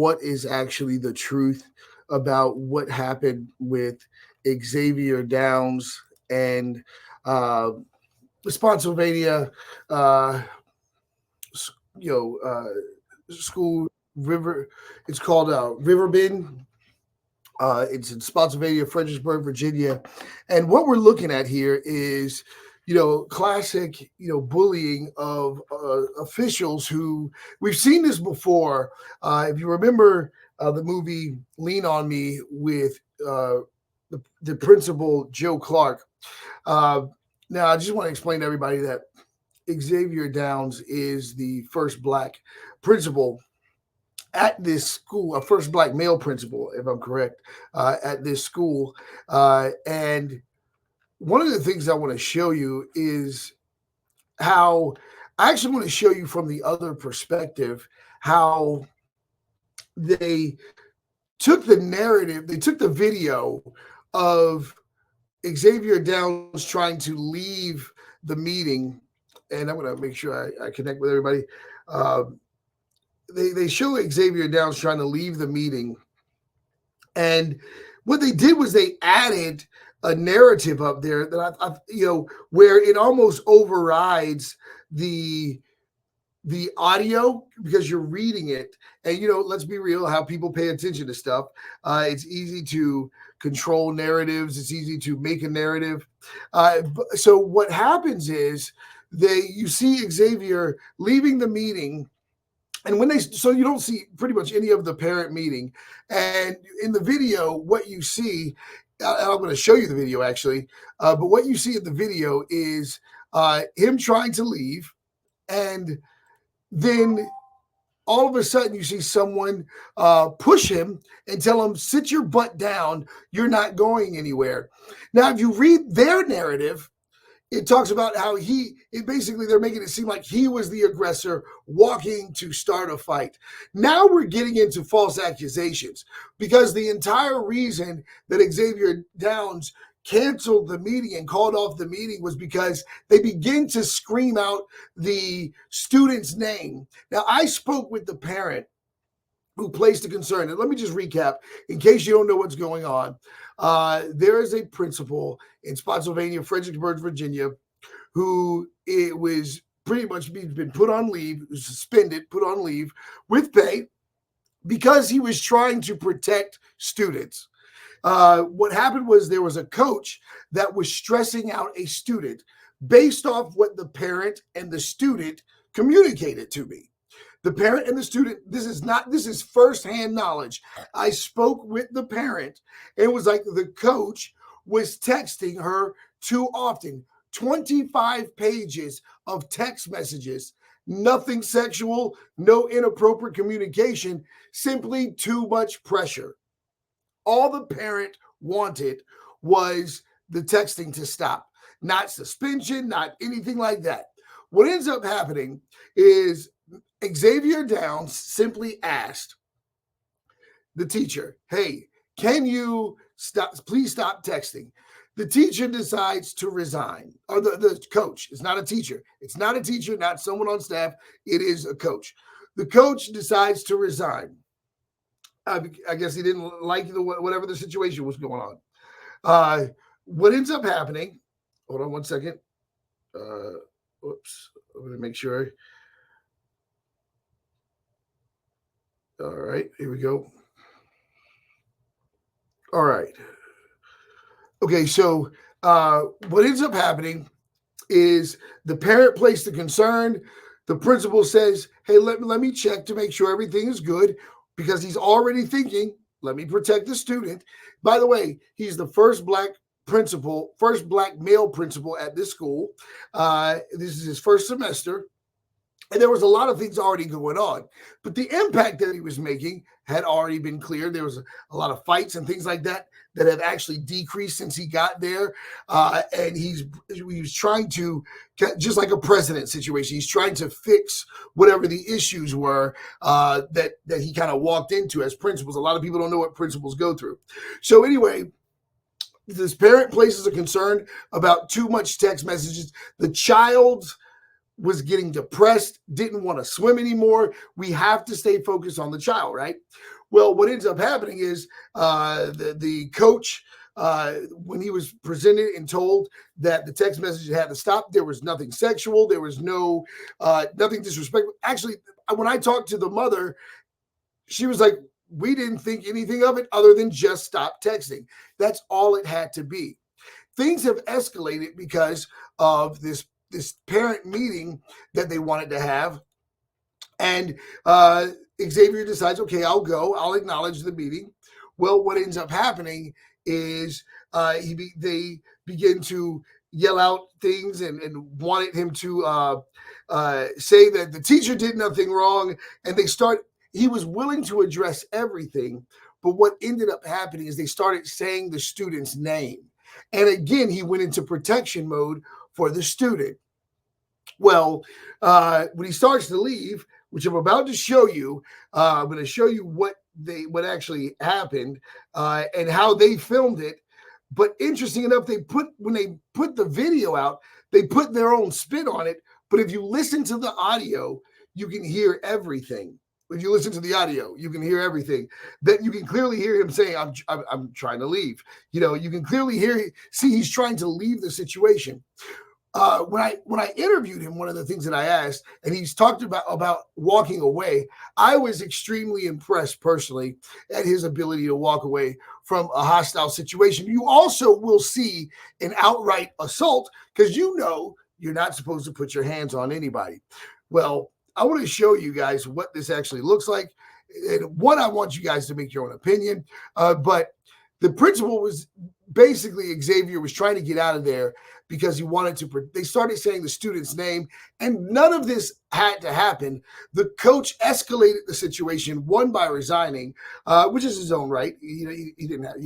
what is actually the truth about what happened with Xavier Downs and uh, Spotsylvania, uh, s- you know, school river. It's called Riverbend. It's in Spotsylvania, Fredericksburg, Virginia. And what we're looking at here is, classic, bullying of officials who we've seen this before. If you remember the movie Lean on Me with the principal, Joe Clark. Uh, Now, I just want to explain to everybody that Xavier Downs is the first black principal at this school, a first black male principal, if I'm correct, at this school. And one of the things I want to show you is how I actually want to show you from the other perspective how they took the narrative, they took the video of Xavier Downs trying to leave the meeting. And I'm going to make sure I connect with everybody. Um, they show Xavier Downs trying to leave the meeting, and what they did was they added a narrative up there that where it almost overrides the audio because you're reading it. And let's be real, how people pay attention to stuff. It's easy to control narratives. It's easy to make a narrative. So what happens is you see Xavier leaving the meeting, and so you don't see pretty much any of the parent meeting. And in the video, what you see, I'm going to show you the video actually, but what you see in the video is him trying to leave, and then all of a sudden you see someone push him and tell him, sit your butt down, you're not going anywhere. Now, if you read their narrative, it talks about how basically they're making it seem like he was the aggressor walking to start a fight. Now we're getting into false accusations, because the entire reason that Xavier Downs canceled the meeting and called off the meeting was because they begin to scream out the student's name. Now, I spoke with the parent who placed a concern. And let me just recap in case you don't know what's going on. There is a principal in Spotsylvania, Fredericksburg, Virginia, who it was pretty much been put on leave, suspended, put on leave with pay because he was trying to protect students. What happened was there was a coach that was stressing out a student based off what the parent and the student communicated to me. The parent and the student, this is firsthand knowledge. I spoke with the parent, and it was like the coach was texting her too often. 25 pages of text messages, nothing sexual, no inappropriate communication, simply too much pressure. All the parent wanted was the texting to stop, not suspension, not anything like that. What ends up happening is Xavier Downs simply asked the teacher, hey, can you please stop texting? The teacher decides to resign, or the coach. It's not a teacher. It's not a teacher, not someone on staff. It is a coach. The coach decides to resign. I guess he didn't like whatever the situation was going on. What ends up happening, hold on one second. Oops, let me make sure. All right, here we go. All right. Okay, so what ends up happening is the parent placed the concern. The principal says, hey, let me check to make sure everything is good, because he's already thinking, let me protect the student. By the way, he's the first black male principal at this school. This is his first semester. And there was a lot of things already going on, but the impact that he was making had already been clear. There was a lot of fights and things like that have actually decreased since he got there. And he was trying to, just like a president situation, he's trying to fix whatever the issues were that he kind of walked into as principals. A lot of people don't know what principals go through. So anyway, this parent places a concern about too much text messages. The child's was getting depressed, didn't want to swim anymore. We have to stay focused on the child, right? Well, what ends up happening is the coach, when he was presented and told that the text message had to stop, there was nothing sexual, there was nothing disrespectful. Actually, when I talked to the mother, she was like, we didn't think anything of it other than just stop texting. That's all it had to be. Things have escalated because of this parent meeting that they wanted to have. And Xavier decides, okay, I'll go. I'll acknowledge the meeting. Well, what ends up happening is they begin to yell out things and wanted him to say that the teacher did nothing wrong. And he was willing to address everything. But what ended up happening is they started saying the student's name. And again, he went into protection mode for the student. Well, when he starts to leave, which I'm about to show you, I'm going to show you what actually happened and how they filmed it. But interesting enough, when they put the video out, they put their own spin on it. But if you listen to the audio, you can hear everything. If you listen to the audio, you can hear everything. That you can clearly hear him saying, "I'm trying to leave." You know, you can clearly see he's trying to leave the situation. When I interviewed him, one of the things that I asked, and he's talked about walking away, I was extremely impressed personally at his ability to walk away from a hostile situation. You also will see an outright assault because you're not supposed to put your hands on anybody. Well, I want to show you guys what this actually looks like. And one, I want you guys to make your own opinion, but the principal was basically Xavier was trying to get out of there because he wanted to. They started saying the student's name, and none of this had to happen. The coach escalated the situation, one by resigning, which is his own right. He didn't have,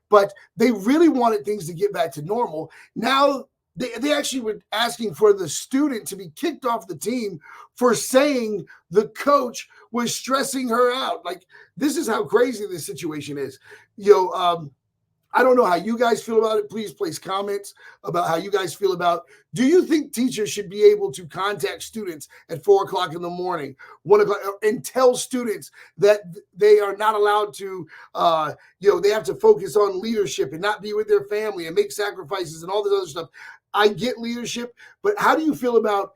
but they really wanted things to get back to normal. Now they actually were asking for the student to be kicked off the team for saying the coach was stressing her out. Like, this is how crazy this situation is. I don't know how you guys feel about it. Please place comments about how you guys feel about. Do you think teachers should be able to contact students at 4:00 in the morning, 1:00, and tell students that they are not allowed to, they have to focus on leadership and not be with their family and make sacrifices and all this other stuff? I get leadership, but how do you feel about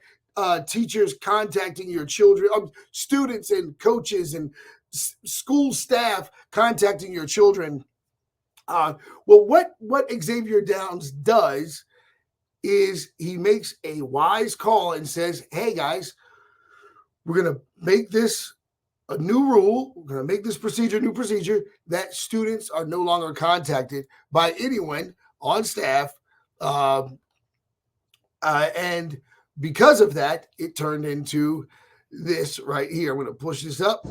teachers contacting your children, students and coaches and school staff contacting your children? Well, what Xavier Downs does is he makes a wise call and says, hey, guys, we're going to make this a new rule. We're going to make this procedure a new procedure that students are no longer contacted by anyone on staff. And because of that, it turned into this right here. I'm going to push this up.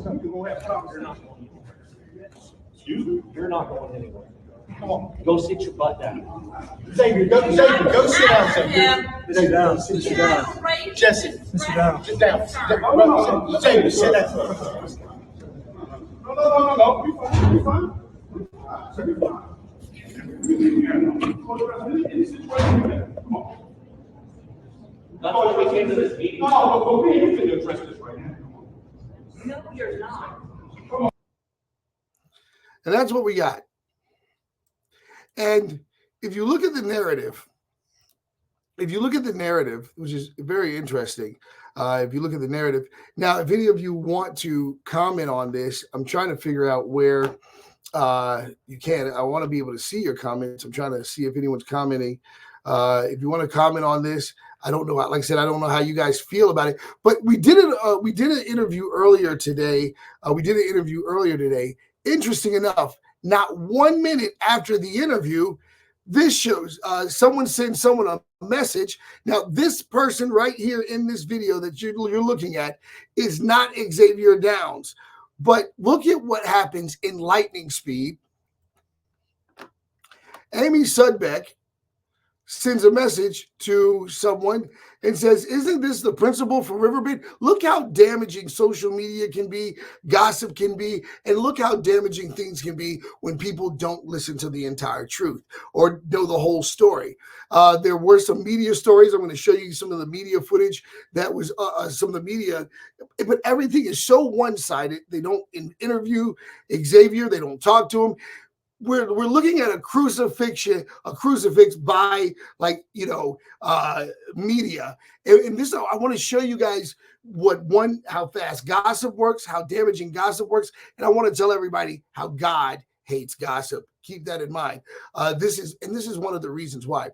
Excuse me? You're not going anywhere. Come on, go sit your butt down. Xavier, go sit down, Xavier. Sit down, sit down. Jesse, Sit down. sit down. Xavier, sit down. No. Be fine. Come on. That's why we came to this meeting. No, but we ain't going to address this right now. No, you're not. And that's what we got. And if you look at the narrative, which is very interesting, if you look at the narrative, now, if any of you want to comment on this, I'm trying to figure out where you can. I want to be able to see your comments. I'm trying to see if anyone's commenting. If you want to comment on this, I don't know. Like I said, I don't know how you guys feel about it, but we did an interview earlier today. Interesting enough, not 1 minute after the interview, this shows someone sent someone a message. Now, this person right here in this video that you're looking at is not Xavier Downs, but look at what happens in lightning speed. Amy Sudbeck sends a message to someone and says, "Isn't this the principal for Riverbend? Look how damaging social media can be, gossip can be, and look how damaging things can be when people don't listen to the entire truth or know the whole story." There were some media stories. I'm going to show you some of the media footage that was some of the media, but everything is so one-sided. They don't interview Xavier. They don't talk to him. We're looking at a crucifix by media. And this, I want to show you guys how fast gossip works, how damaging gossip works, and I want to tell everybody how God hates gossip. Keep that in mind. This is one of the reasons why.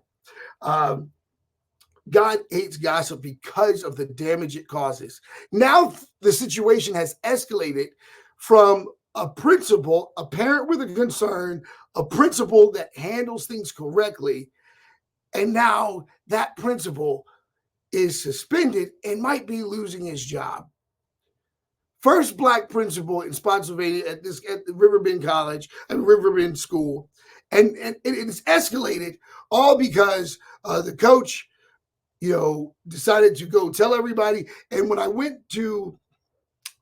God hates gossip because of the damage it causes. Now the situation has escalated from a principal, a parent with a concern, a principal that handles things correctly, and now that principal is suspended and might be losing his job. First Black principal in Spotsylvania at the Riverbend College and Riverbend School, and it's escalated all because the coach, decided to go tell everybody. And when I went to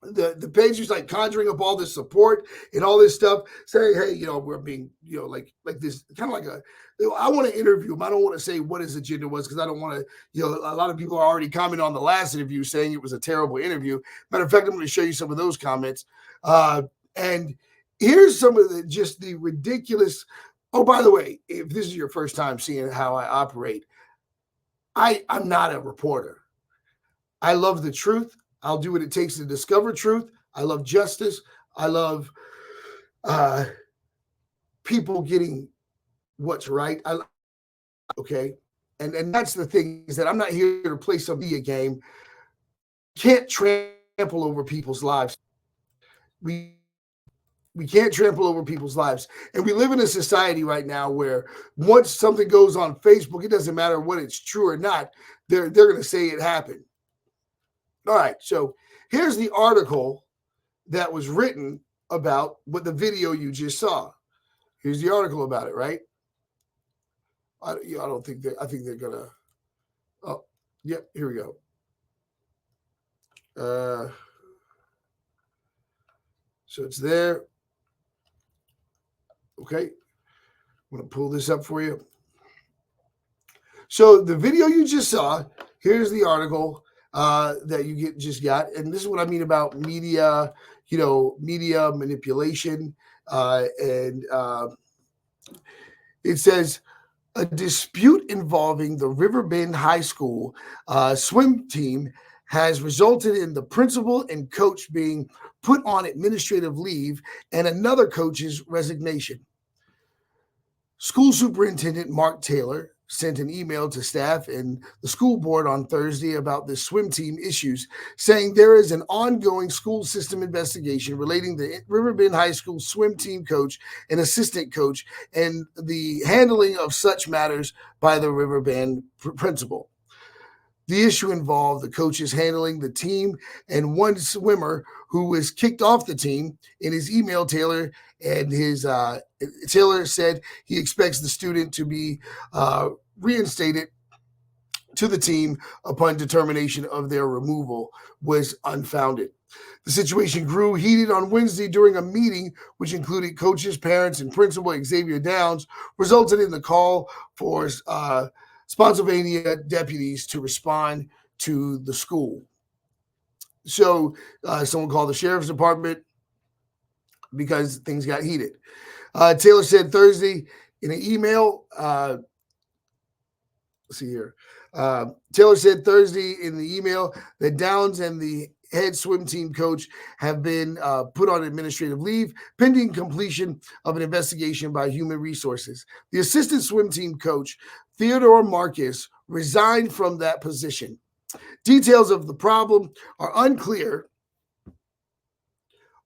the page, was like conjuring up all this support and all this stuff, saying, "Hey, we're being, like this, kind of like I want to interview him. I don't want to say what his agenda was because I don't want to, a lot of people are already commenting on the last interview saying it was a terrible interview. Matter of fact, I'm going to show you some of those comments. And here's some of the ridiculous. Oh, by the way, if this is your first time seeing how I operate, I'm not a reporter. I love the truth. I'll do what it takes to discover truth. I love justice. I love people getting what's right. Okay. And that's the thing, is that I'm not here to play some media game. Can't trample over people's lives. We can't trample over people's lives. And we live in a society right now where once something goes on Facebook, it doesn't matter what it's true or not. They're going to say it happened. All right, so here's the article that was written about what the video you just saw. Here's the article about it, right? I don't think I think they're gonna. Oh, yeah, here we go. So it's there. Okay, I'm gonna pull this up for you. So the video you just saw. Here's the article that you just got, and this is what I mean about media. Media manipulation, and it says a dispute involving the Riverbend High School swim team has resulted in the principal and coach being put on administrative leave and another coach's resignation. School Superintendent Mark Taylor sent an email to staff and the school board on Thursday about the swim team issues, saying there is an ongoing school system investigation relating the Riverbend High School swim team coach and assistant coach and the handling of such matters by the Riverbend principal. The issue involved the coaches handling the team and one swimmer who was kicked off the team. In his email, Taylor said he expects the student to be reinstated to the team upon determination of their removal was unfounded. The situation grew heated on Wednesday during a meeting which included coaches, parents, and Principal Xavier Downs, resulted in the call for Spotsylvania deputies to respond to the school. So someone called the sheriff's department because things got heated. Taylor said Thursday in an email, let's see here. Taylor said Thursday in the email that Downs and the head swim team coach have been put on administrative leave pending completion of an investigation by Human Resources. The assistant swim team coach, Theodore Marcus, resigned from that position. Details of the problem are unclear,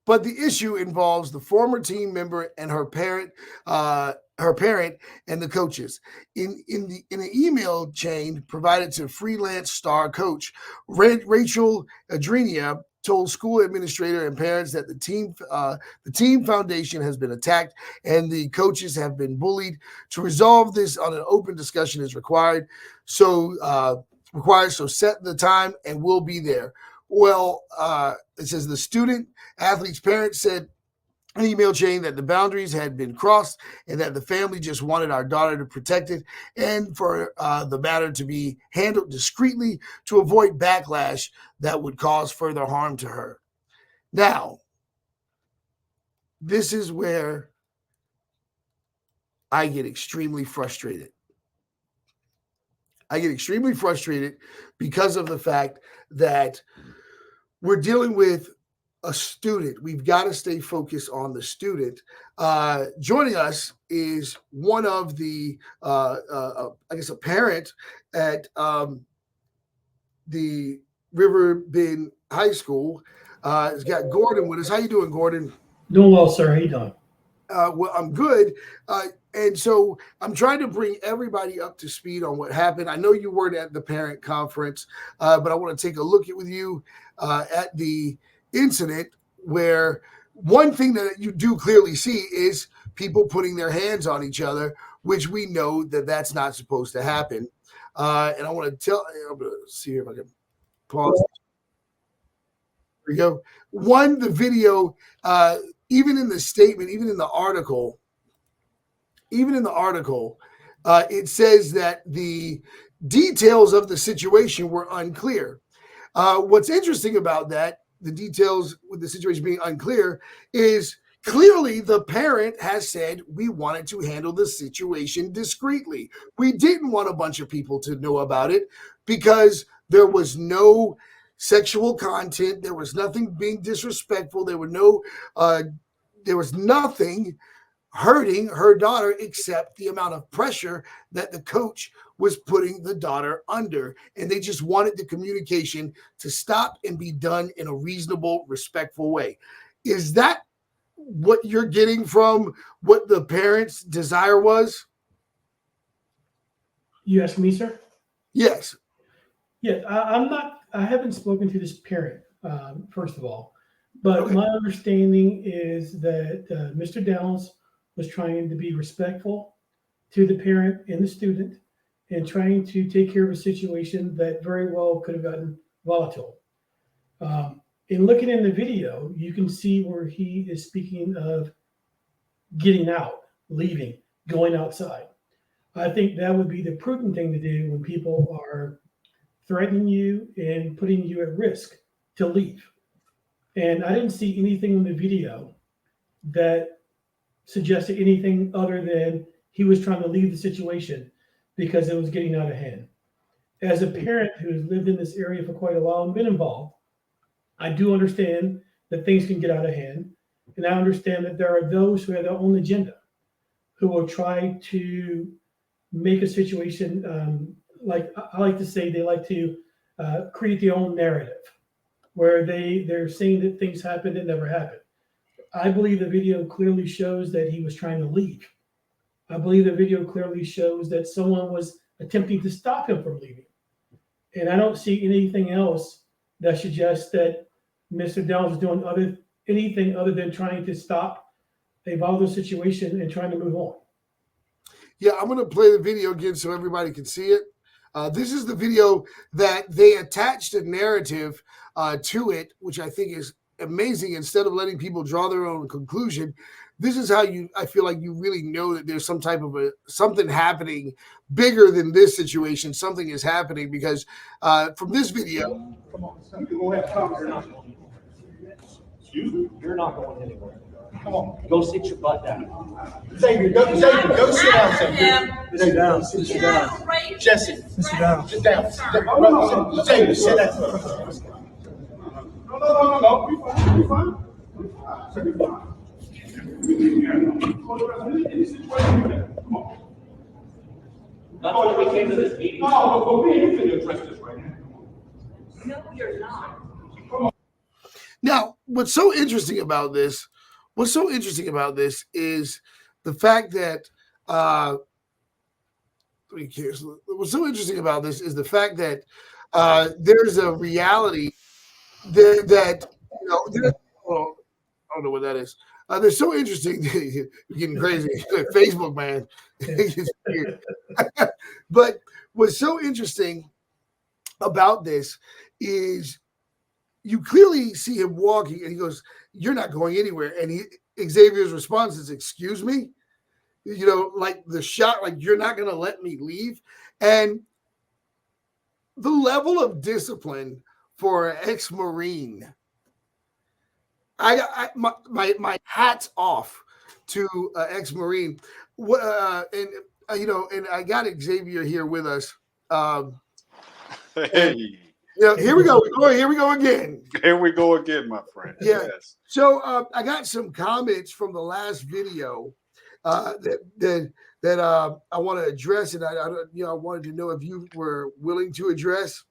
but the issue involves the former team member and her parent and the coaches. In an email chain provided to freelance star coach Rachel Adrenia told school administrator and parents that the team foundation has been attacked and the coaches have been bullied. To resolve this on an open discussion is required. So set the time and we'll be there. Well, it says the student athlete's parents said an email chain that the boundaries had been crossed and that the family just wanted our daughter to protect it and for the matter to be handled discreetly to avoid backlash that would cause further harm to her. Now, this is where I get extremely frustrated. I get extremely frustrated because of the fact that we're dealing with a student. We've got to stay focused on the student. Joining us is one of the, I guess, a parent at the River Bend High School. It's got Gordon with us. How you doing, Gordon? Doing well, sir. How you doing? Well, I'm good. And so I'm trying to bring everybody up to speed on what happened. I know you weren't at the parent conference, but I want to take a look with you at the incident where one thing that you do clearly see is people putting their hands on each other, which we know that that's not supposed to happen. And I want to I'm going to see if I can pause. There we go. The video, even in the statement, even in the article, it says that the details of the situation were unclear. What's interesting about that, the details with the situation being unclear, is clearly the parent has said we wanted to handle the situation discreetly. We didn't want a bunch of people to know about it because there was no sexual content. There was nothing being disrespectful. There was nothing hurting her daughter except the amount of pressure that the coach was putting the daughter under. And they just wanted the communication to stop and be done in a reasonable, respectful way. Is that what you're getting from what the parents' desire was? You ask me, sir? Yes. Yeah, I haven't spoken to this parent, first of all, but Okay. my understanding is that Mr. Downs was trying to be respectful to the parent and the student and trying to take care of a situation that very well could have gotten volatile. In looking in the video, you can see where he is speaking of getting out, leaving, going outside. I think that would be the prudent thing to do when people are threatening you and putting you at risk to leave. And I didn't see anything in the video that suggested anything other than he was trying to leave the situation because it was getting out of hand. As a parent who's lived in this area for quite a while and been involved, I do understand that things can get out of hand. And I understand that there are those who have their own agenda who will try to make a situation, like I like to say, they like to create their own narrative where they're saying that things happened that never happened. I believe the video clearly shows that he was trying to leave. I believe the video clearly shows that someone was attempting to stop him from leaving. And I don't see anything else that suggests that Mr. Downs is doing anything other than trying to stop a volatile situation and trying to move on. Yeah, I'm going to play the video again so everybody can see it. This is the video that they attached a narrative to it, which I think is amazing. Instead of letting people draw their own conclusion, this is how I feel like you really know that there's some type of something happening bigger than this situation. Something is happening because from this video. Come on, son. You gonna have time. You're not going anywhere. Excuse me? You're not going anywhere. Come on. Go sit your butt down. Xavier, go sit down, Xavier. Sit down, sit down. Jesse, Sit down. sit down. No, Xavier, sit down. No. We fine. We fine. Come on. That's why we came to this meeting. No, but we ain't gonna address this right now. No, you're not. Now, what's so interesting about this is the fact that there's a reality that oh, I don't know what that is. They're so interesting. You're getting crazy. Facebook, man. It's weird. But what's so interesting about this is you clearly see him walking, and he goes, "You're not going anywhere." And Xavier's response is, "Excuse me." Like the shot, like you're not going to let me leave, and the level of discipline for an ex-Marine. My hat's off to ex-Marine. And I got Xavier here with us. And Hey, here we go. Here we go again. here we go again, my friend. Yeah. Yes. So I got some comments from the last video that I want to address, and I wanted to know if you were willing to address,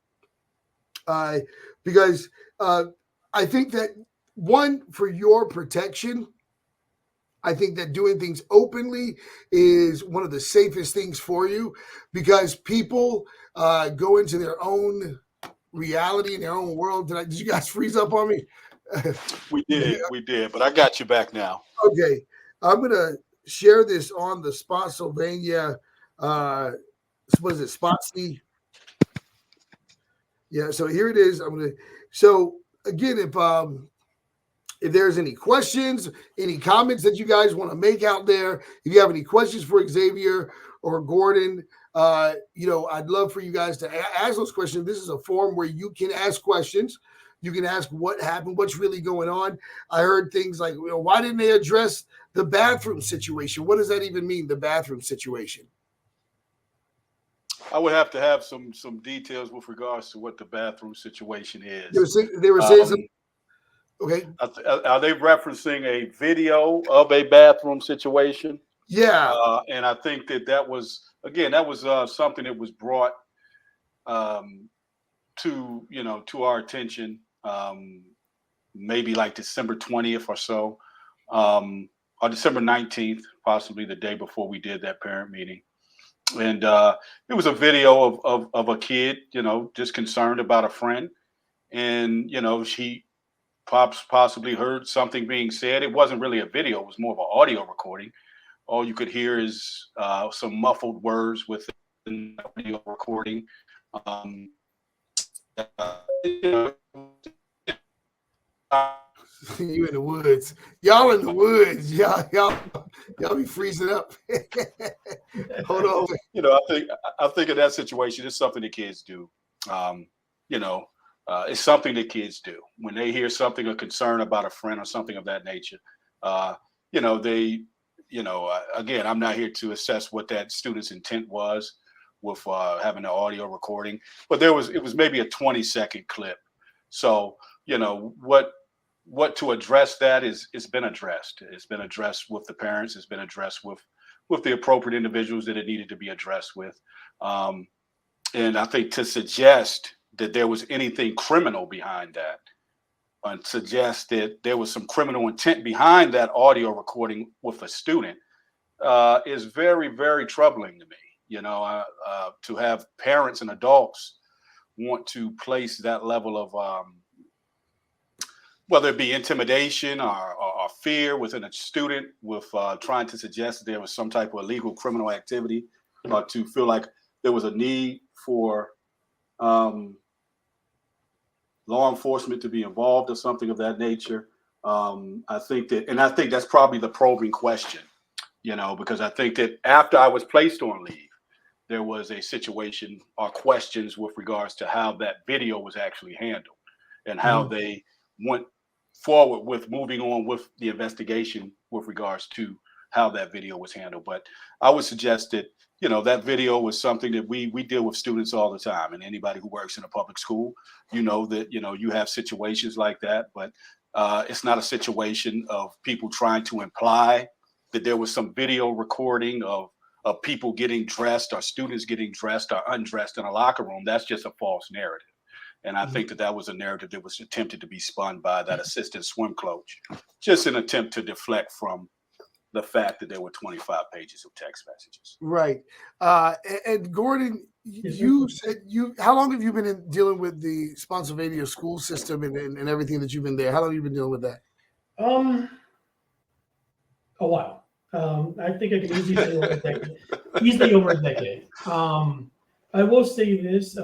because I think that one, for your protection, I think that doing things openly is one of the safest things for you, because people go into their own reality in their own world. Did you guys freeze up on me? We did, but I got you back now. Okay, I'm gonna share this on the Spotsylvania. What is it, Spotsy? Yeah. So here it is. So again, if there's any questions, any comments that you guys want to make out there, if you have any questions for Xavier or Gordon, I'd love for you guys to ask those questions. This is a forum where you can ask questions. You can ask what happened, what's really going on. I heard things like, why didn't they address the bathroom situation? What does that even mean, the bathroom situation? I would have to have some details with regards to what the bathroom situation is. They were saying something. Okay. Are they referencing a video of a bathroom situation? Yeah. And I think that was something that was brought to our attention, maybe like December 20th or so, or December 19th, possibly the day before we did that parent meeting. And it was a video of a kid, just concerned about a friend. And, she possibly heard something being said. It wasn't really a video. It was more of an audio recording. All you could hear is some muffled words within the audio recording. You in the woods. Y'all in the woods. Y'all be freezing up. Hold on. I think in that situation, it's something that kids do. It's something that kids do when they hear something or concern about a friend or something of that nature. Again, I'm not here to assess what that student's intent was with having an audio recording, but it was maybe a 20-second clip. So, what to address that it's been addressed. It's been addressed with the parents. It's been addressed with the appropriate individuals that it needed to be addressed with. And I think to suggest that there was anything criminal behind that, and suggest that there was some criminal intent behind that audio recording with a student, is very, very troubling to me. To have parents and adults want to place that level of whether it be intimidation or fear within a student with trying to suggest that there was some type of illegal criminal activity, or to feel like there was a need for law enforcement to be involved or something of that nature. I think that's probably the probing question, because I think that after I was placed on leave, there was a situation or questions with regards to how that video was actually handled and how they went forward with moving on with the investigation with regards to how that video was handled. But I would suggest that, that video was something that we deal with students all the time. And anybody who works in a public school, that, you have situations like that, but it's not a situation of people trying to imply that there was some video recording of people getting dressed or students getting dressed or undressed in a locker room. That's just a false narrative. And I think that was a narrative that was attempted to be spun by that assistant swim coach, just an attempt to deflect from the fact that there were 25 pages of text messages. Right. And Gordon, Yes, sir. you said how long have you been dealing with the Spotsylvania school system and everything that you've been there? How long have you been dealing with that? A while. I think I can easily say over a decade. Easily over a decade. I will say this: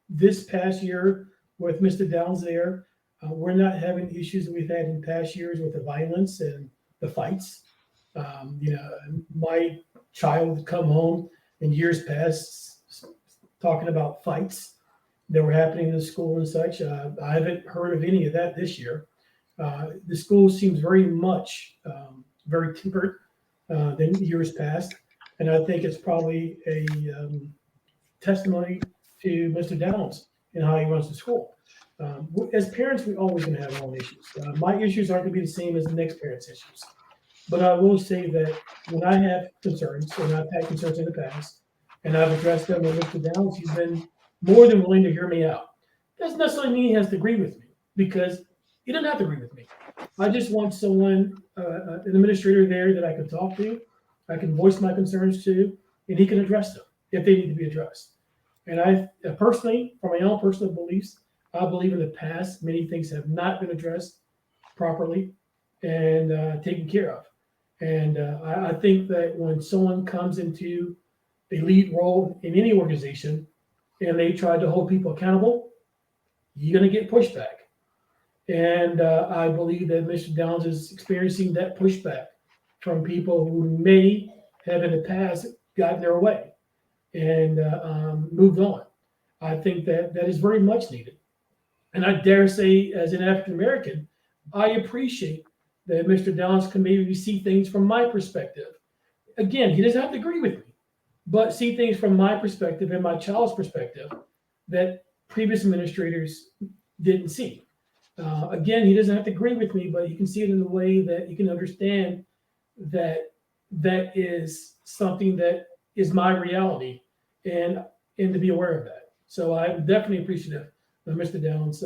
this past year with Mr. Downs there, we're not having issues that we've had in past years with the violence and the fights. My child would come home in years past talking about fights that were happening in the school and such. I haven't heard of any of that this year. The school seems very much very tempered than years past, and I think it's probably a testimony to Mr. Downs and how he runs the school. As parents, we always going to have our own issues. My issues aren't going to be the same as the next parent's issues. But I will say that when I have concerns, and I've had concerns in the past, and I've addressed them with Mr. Downs, he's been more than willing to hear me out. Doesn't necessarily mean he has to agree with me, because he doesn't have to agree with me. I just want someone, an administrator there that I can talk to, I can voice my concerns to, and he can address them if they need to be addressed. And I personally, from my own personal beliefs, I believe in the past many things have not been addressed properly and taken care of. And I think that when someone comes into a lead role in any organization and they try to hold people accountable, you're going to get pushback. And I believe that Mr. Downs is experiencing that pushback from people who may have in the past gotten their way and moved on. I think that is very much needed. And I dare say, as an African American, I appreciate that Mr. Downs can maybe see things from my perspective. Again, he doesn't have to agree with me, but see things from my perspective and my child's perspective that previous administrators didn't see. Again, he doesn't have to agree with me, but he can see it in a way that he can understand that that is something that is my reality, and to be aware of that. So I'm definitely appreciative of Mr. Downs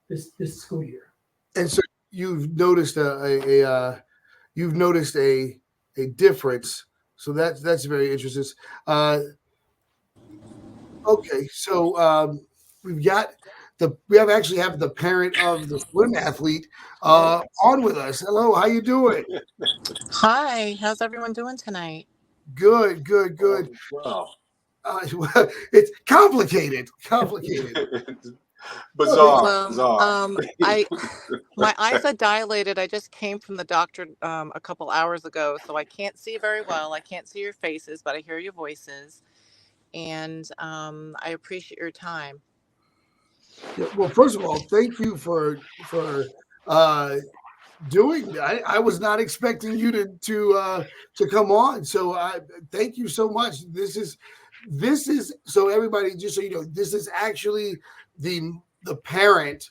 this school year. And so you've noticed a difference. So that's very interesting. Okay, so we actually have the parent of the swim athlete on with us. Hello, how you doing? Hi, how's everyone doing tonight? Good. Wow. It's complicated. Bizarre. Well, Bizarre. my eyes are dilated. I just came from the doctor a couple hours ago, so I can't see very well. I can't see your faces, but I hear your voices, and I appreciate your time. Yeah, well, first of all, thank you for doing that. I was not expecting you to come on. So thank you so much. This is so everybody, just so you know, this is actually the parent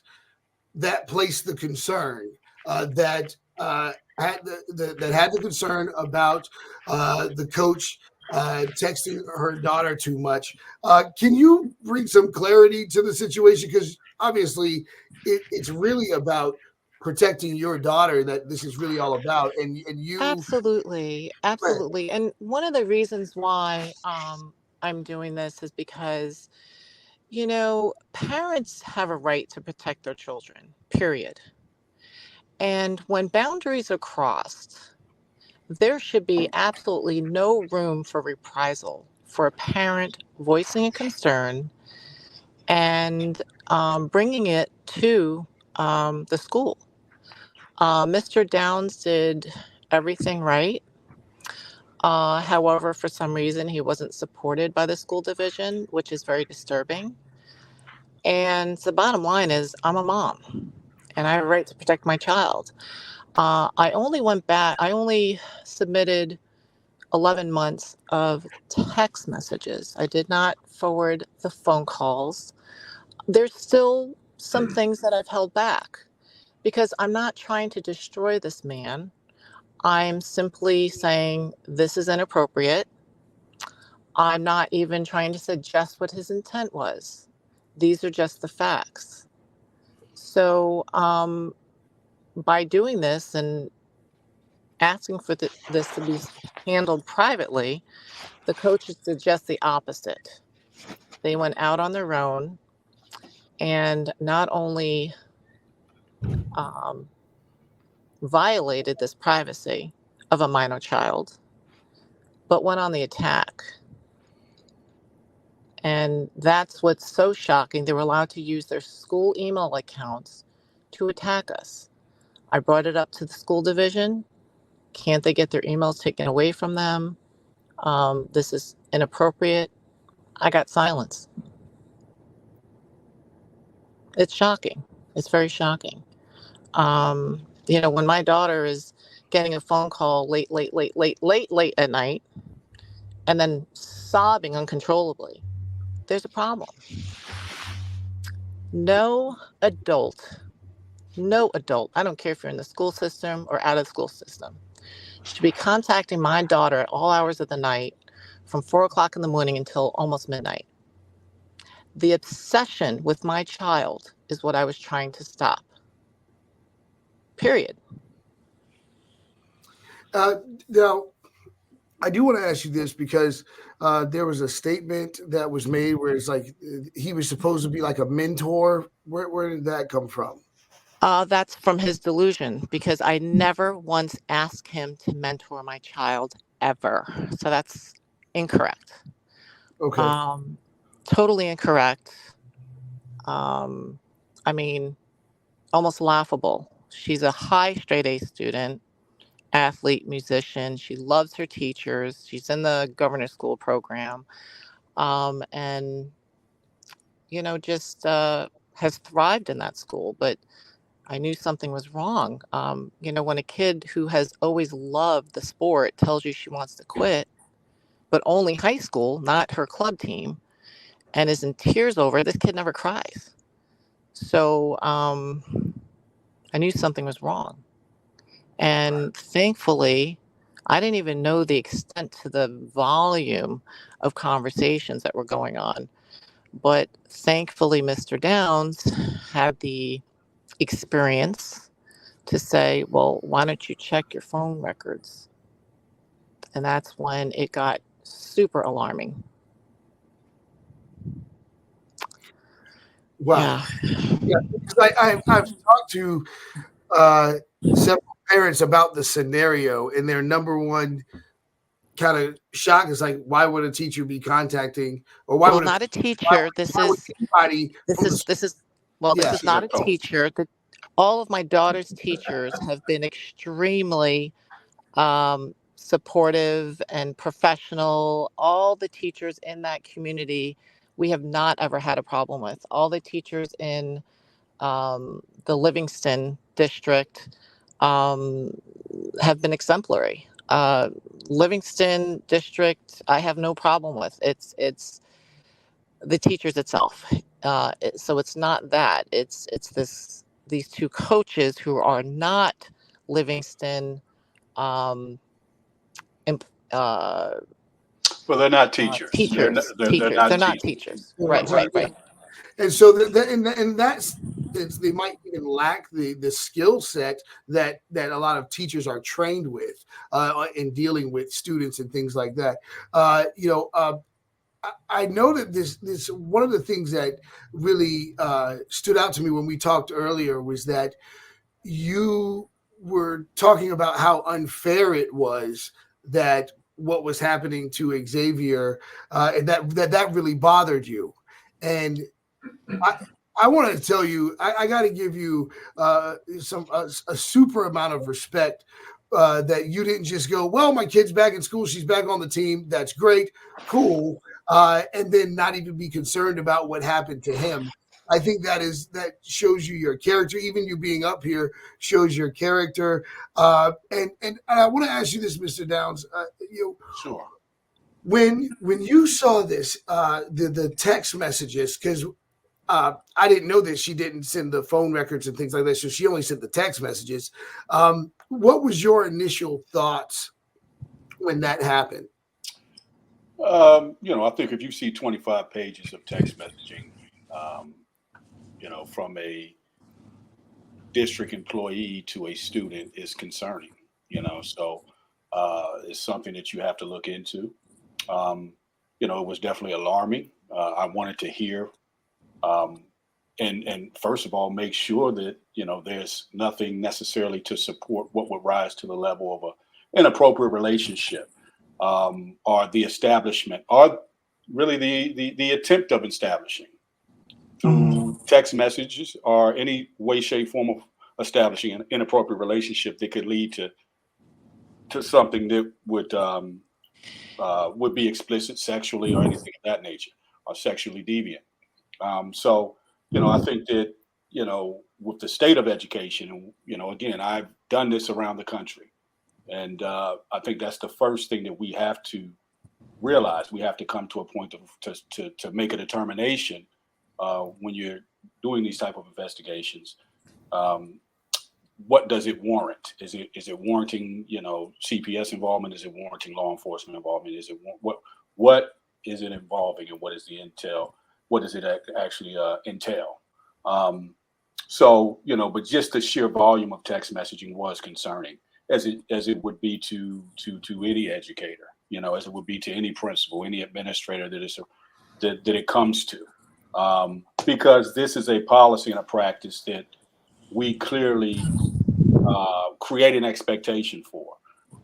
that placed the concern that had the concern about the coach texting her daughter too much. Can you bring some clarity to the situation? Because obviously it's really about protecting your daughter that this is really all about. And you Absolutely, absolutely. And one of the reasons why I'm doing this is because, parents have a right to protect their children, period. And when boundaries are crossed, there should be absolutely no room for reprisal for a parent voicing a concern and bringing it to the school. Mr. Downs did everything right. However, for some reason, he wasn't supported by the school division, which is very disturbing. And the bottom line is, I'm a mom and I have a right to protect my child. I only submitted 11 months of text messages. I did not forward the phone calls. There's still some things that I've held back because I'm not trying to destroy this man. I'm simply saying this is inappropriate. I'm not even trying to suggest what his intent was. These are just the facts. So by doing this and asking for this to be handled privately, the coaches did just the opposite. They went out on their own and not only um, violated this privacy of a minor child, but went on the attack. And that's what's so shocking. They were allowed to use their school email accounts to attack us. I brought it up to the school division. Can't they get their emails taken away from them? This is inappropriate. I got silence. It's shocking. It's very shocking. When my daughter is getting a phone call late at night and then sobbing uncontrollably, there's a problem. No adult, no adult, I don't care if you're in the school system or out of the school system, should be contacting my daughter at all hours of the night from 4 o'clock in the morning until almost midnight. The obsession with my child is what I was trying to stop. Period. Now, I do want to ask you this because there was a statement that was made where it's like he was supposed to be like a mentor. Where did that come from? That's from his delusion because I never once asked him to mentor my child ever. So that's incorrect. Okay. Totally incorrect. I mean, almost laughable. She's a high straight A student, athlete, musician. She loves her teachers. She's in the governor's school program. And, just has thrived in that school. But I knew something was wrong. When a kid who has always loved the sport tells you she wants to quit, but only high school, not her club team, and is in tears over it, this kid never cries. So I knew something was wrong. And thankfully, I didn't even know the extent to the volume of conversations that were going on. But thankfully, Mr. Downs had the experience to say, well, why don't you check your phone records? And that's when it got super alarming. Wow. Yeah. Because I've talked to several parents about the scenario, and their number one kind of shock is like, why would a teacher be contacting, or why Well, would not a teacher. This is anybody from the this yeah. is not a teacher. All of my daughter's teachers have been extremely supportive and professional. All the teachers in that community, we have not ever had a problem with. All the teachers in the Livingston district have been exemplary. Livingston district, I have no problem with. It's the teachers itself. So it's not that. It's these two coaches who are not Livingston. Um, uh, Well, they're not teachers. teachers. They're not They're not teachers. teachers. Right. And so and that's they might even lack the skill set that a lot of teachers are trained with in dealing with students and things like that. I know that this one of the things that really stood out to me when we talked earlier was that you were talking about how unfair it was that what was happening to Xavier, and that really bothered you. And I want to tell you, I got to give you a super amount of respect that you didn't just go, well, my kid's back in school, she's back on the team, that's great, cool, and then not even be concerned about what happened to him. I think that shows you your character. Even you being up here shows your character. And I want to ask you this, Mr. Downs. Sure. When you saw this, the text messages, because I didn't know that she didn't send the phone records and things like that, so she only sent the text messages. What was your initial thoughts when that happened? I think if you see 25 pages of text messaging, from a district employee to a student is concerning. So it's something that you have to look into. It was definitely alarming. I wanted to hear, um, and first of all, make sure that there's nothing necessarily to support what would rise to the level of a inappropriate relationship, or the establishment, or really the attempt of establishing through text messages or any way, shape, form of establishing an inappropriate relationship that could lead to something that would be explicit sexually or anything of that nature, or sexually deviant. So, I think that, with the state of education, and, again, I've done this around the country. And I think that's the first thing that we have to realize. We have to come to a point to make a determination when you're doing these type of investigations. Um, what does it warrant? Is it warranting CPS involvement? Is it warranting law enforcement involvement? What is it involving, and what is the intel? What does it actually entail? But just the sheer volume of text messaging was concerning, as it would be to any educator, as it would be to any principal, any administrator that it comes to, because this is a policy and a practice that we clearly create an expectation for,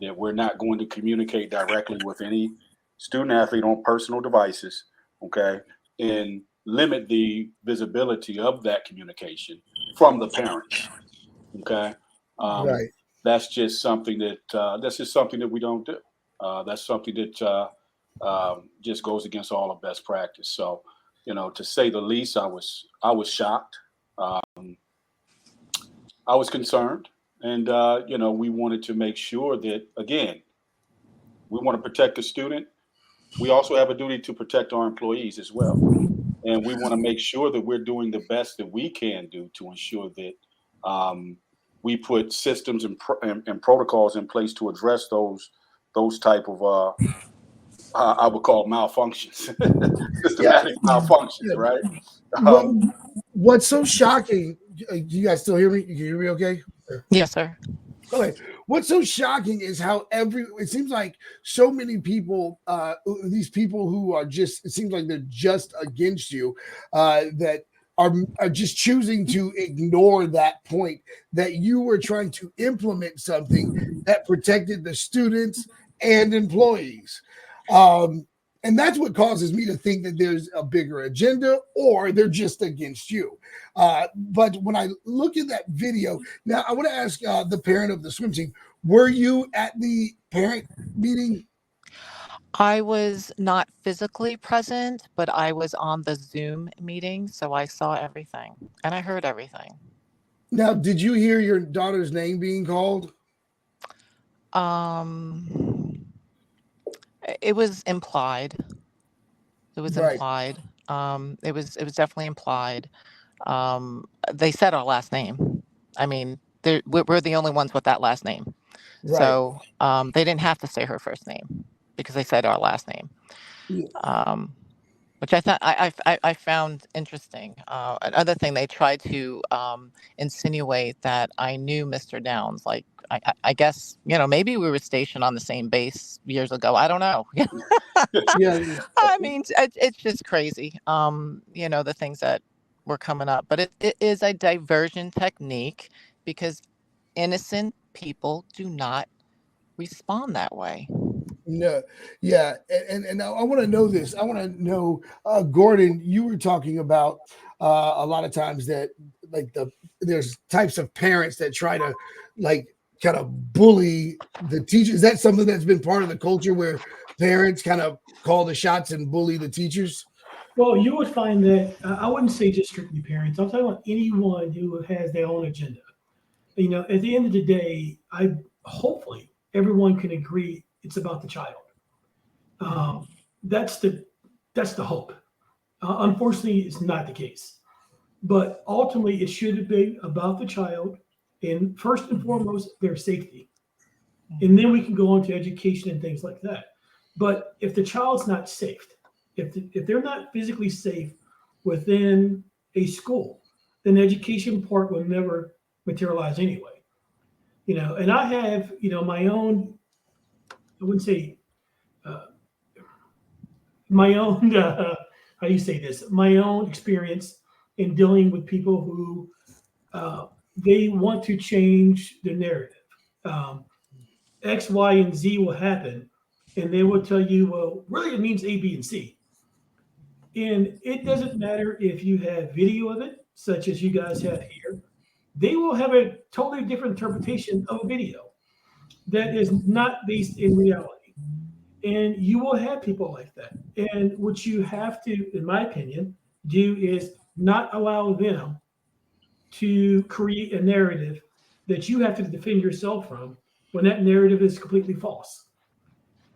that we're not going to communicate directly with any student athlete on personal devices, okay, and limit the visibility of that communication from the parents, okay. Right. That's just something that we don't do. That's something that just goes against all of best practice. So, to say the least, I was shocked. I was concerned, and we wanted to make sure that, again, we want to protect the student. We also have a duty to protect our employees as well, and we want to make sure that we're doing the best that we can do to ensure that we put systems and protocols in place to address those type of I would call malfunctions, Yeah. systematic malfunctions, Yeah. right? What What's so shocking? You guys still hear me? You hear me? Okay. Yes, sir. Okay. What's so shocking is how it seems like so many people, these people who are it seems like they're just against you, that are just choosing to ignore that point, that you were trying to implement something that protected the students and employees. And that's what causes me to think that there's a bigger agenda, or they're just against you. But when I look at that video, now I want to ask the parent of the swim team, were you at the parent meeting? I was not physically present, but I was on the Zoom meeting, so I saw everything and I heard everything. Now, did you hear your daughter's name being called? Um, it was implied. It was Right, implied. It was definitely implied. They said our last name. I mean, we're the only ones with that last name. right. So they didn't have to say her first name because they said our last name, Yeah. um, which I thought I found interesting. Another thing, they tried to insinuate that I knew Mr. Downs. Like I guess maybe we were stationed on the same base years ago. I don't know. Yeah. I mean, it's just crazy. The things that were coming up, but it is a diversion technique because innocent people do not respond that way. No, yeah, and I want to know this. I want to know, Gordon. You were talking about a lot of times that like there's types of parents that try to like kind of bully the teachers. Is that something that's been part of the culture where parents kind of call the shots and bully the teachers? Well, you would find that I wouldn't say just strictly parents. I'm talking about anyone who has their own agenda. At the end of the day, I hopefully everyone can agree it's about the child. Um, that's the hope. Unfortunately, it's not the case. But ultimately, it should have been about the child, and first and foremost, their safety. And then we can go on to education and things like that. But if the child's not safe, if they're not physically safe within a school, then the education part will never materialize anyway. And I have, my own, I wouldn't say my own, how do you say this? My own experience in dealing with people who they want to change the narrative. Um, X, Y, and Z will happen, and they will tell you, well, really, it means A, B, and C. And it doesn't matter if you have video of it, such as you guys have here. They will have a totally different interpretation of a video that is not based in reality. And you will have people like that. And what you have to, in my opinion, do is not allow them to create a narrative that you have to defend yourself from when that narrative is completely false.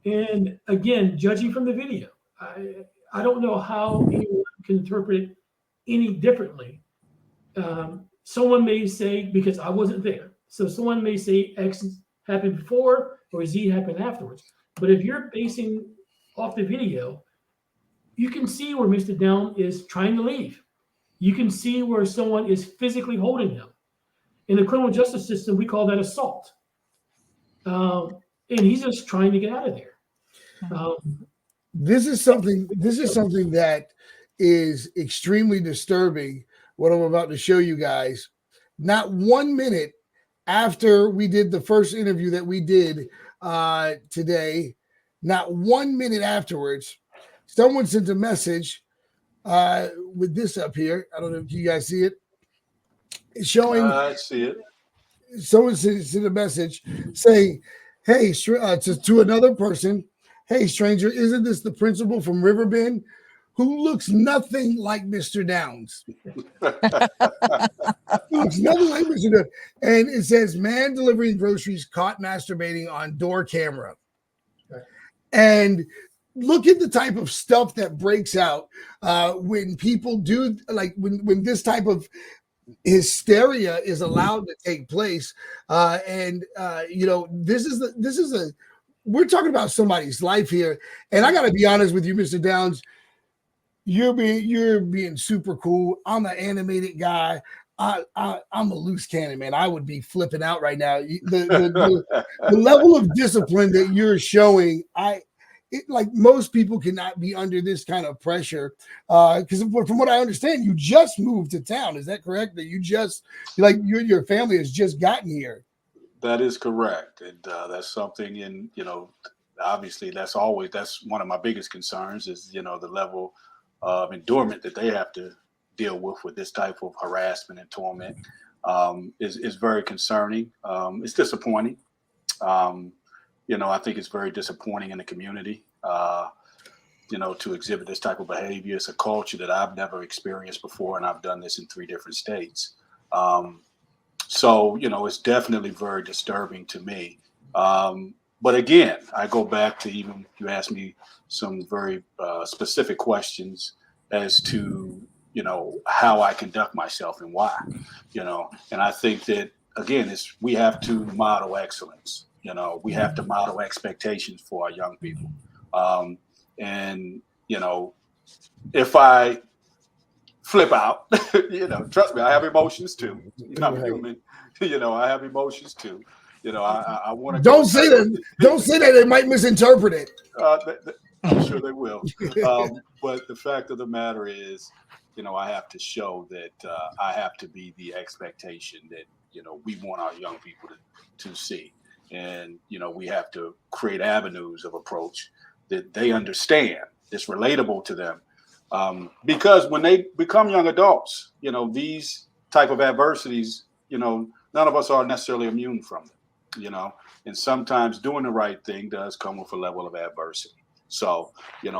And again, judging from the video, I don't know how anyone can interpret it any differently. Someone may say, because I wasn't there, so someone may say X happened before or Z happened afterwards. But if you're basing off the video, you can see where Mr. Down is trying to leave. You can see where someone is physically holding him. In the criminal justice system, we call that assault. And he's just trying to get out of there. This is something that is extremely disturbing, what I'm about to show you guys. Not 1 minute after we did the first interview that we did today, not 1 minute afterwards, someone sent a message with this up here. I don't know if you guys see it. It's showing. I see it. Someone sent a message saying, hey, to another person, hey, stranger, isn't this the principal from Riverbend who looks nothing like Mr. Downs? Looks nothing like Mr. Downs. And it says, man delivering groceries caught masturbating on door camera. Okay. And look at the type of stuff that breaks out when people do, like when this type of hysteria is allowed to take place. This is a we're talking about somebody's life here. And I got to be honest with you, Mr. Downs, you're being super cool. I'm an animated guy. I'm a loose cannon, man. I would be flipping out right now. The level of discipline that you're showing, like most people cannot be under this kind of pressure. Because from what I understand, you just moved to town. Is that correct? That you just your family has just gotten here. That is correct. And that's something obviously that's one of my biggest concerns is, the level of endurement that they have to deal with this type of harassment and torment is very concerning. It's disappointing. I think it's very disappointing in the community, to exhibit this type of behavior. It's a culture that I've never experienced before, and I've done this in 3 different states. So, it's definitely very disturbing to me. But again, I go back to even you asked me some very specific questions as to, how I conduct myself and why, and I think that, again, we have to model excellence. We have to model expectations for our young people. If I flip out, trust me, I have emotions too. I'm human. I have emotions too. I want to. Don't say that. Don't say that. They might misinterpret it. I'm sure they will. But the fact of the matter is, I have to show that I have to be the expectation that, we want our young people to see. And, we have to create avenues of approach that they understand, that's relatable to them. Because when they become young adults, these type of adversities, none of us are necessarily immune from them, and sometimes doing the right thing does come with a level of adversity. So,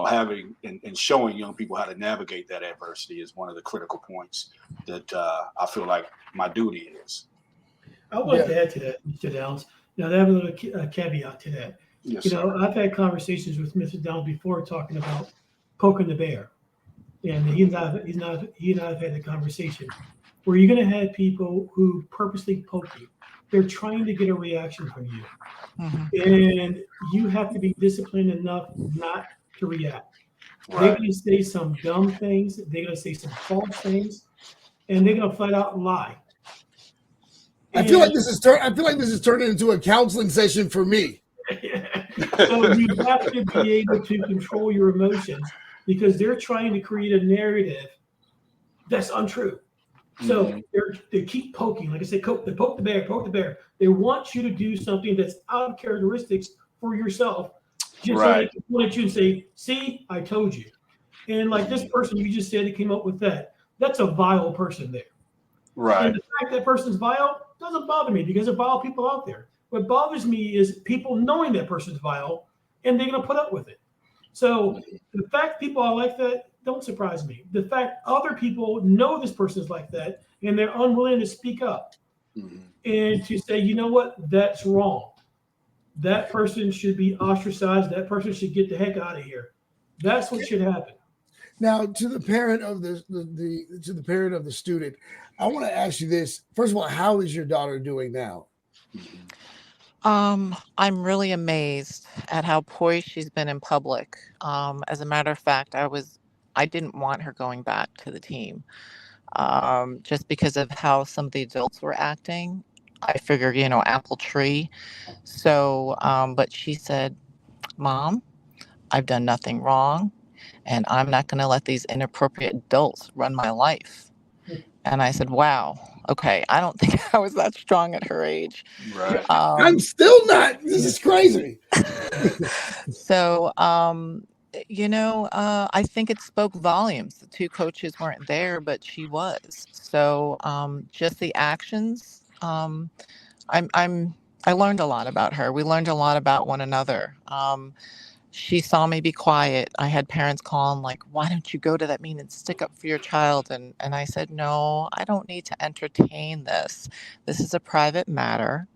having and showing young people how to navigate that adversity is one of the critical points that I feel like my duty is. I would like to add to that, Mr. Downs. Now, I have a little caveat to that. Yes, sir. I've had conversations with Mr. Downs before talking about poking the bear. And he and I have had a conversation where you're going to have people who purposely poke you. They're trying to get a reaction from you. Mm-hmm. And you have to be disciplined enough not to react. Right. They're going to say some dumb things. They're going to say some false things. And they're going to flat out lie. I feel like this is turning into a counseling session for me. So you have to be able to control your emotions because they're trying to create a narrative that's untrue. So they keep poking, like I said, they poke the bear, poke the bear. They want you to do something that's out of characteristics for yourself, just so they can point at you and say, "See, I told you." And like this person you just said, that came up with that. That's a vile person there. Right. And the fact that person's vile doesn't bother me because there are vile people out there. What bothers me is people knowing that person's vile and they're going to put up with it. So the fact people are like that don't surprise me. The fact other people know this person's like that and they're unwilling to speak up and to say, you know what, that's wrong. That person should be ostracized. That person should get the heck out of here. That's what should happen. Now, to the parent of the parent of the student, I want to ask you this. First of all, how is your daughter doing now? I'm really amazed at how poised she's been in public. As a matter of fact, I didn't want her going back to the team, just because of how some of the adults were acting. I figured, apple tree. So, but she said, "Mom, I've done nothing wrong, and I'm not going to let these inappropriate adults run my life." And I said, "Wow, okay, I don't think I was that strong at her age." Right. I'm still not. This is crazy. So, I think it spoke volumes. The two coaches weren't there, but she was. So, just the actions. I learned a lot about her. We learned a lot about one another. She saw me be quiet. I had parents calling like, "Why don't you go to that meeting and stick up for your child?" And I said, "No, I don't need to entertain this. This is a private matter.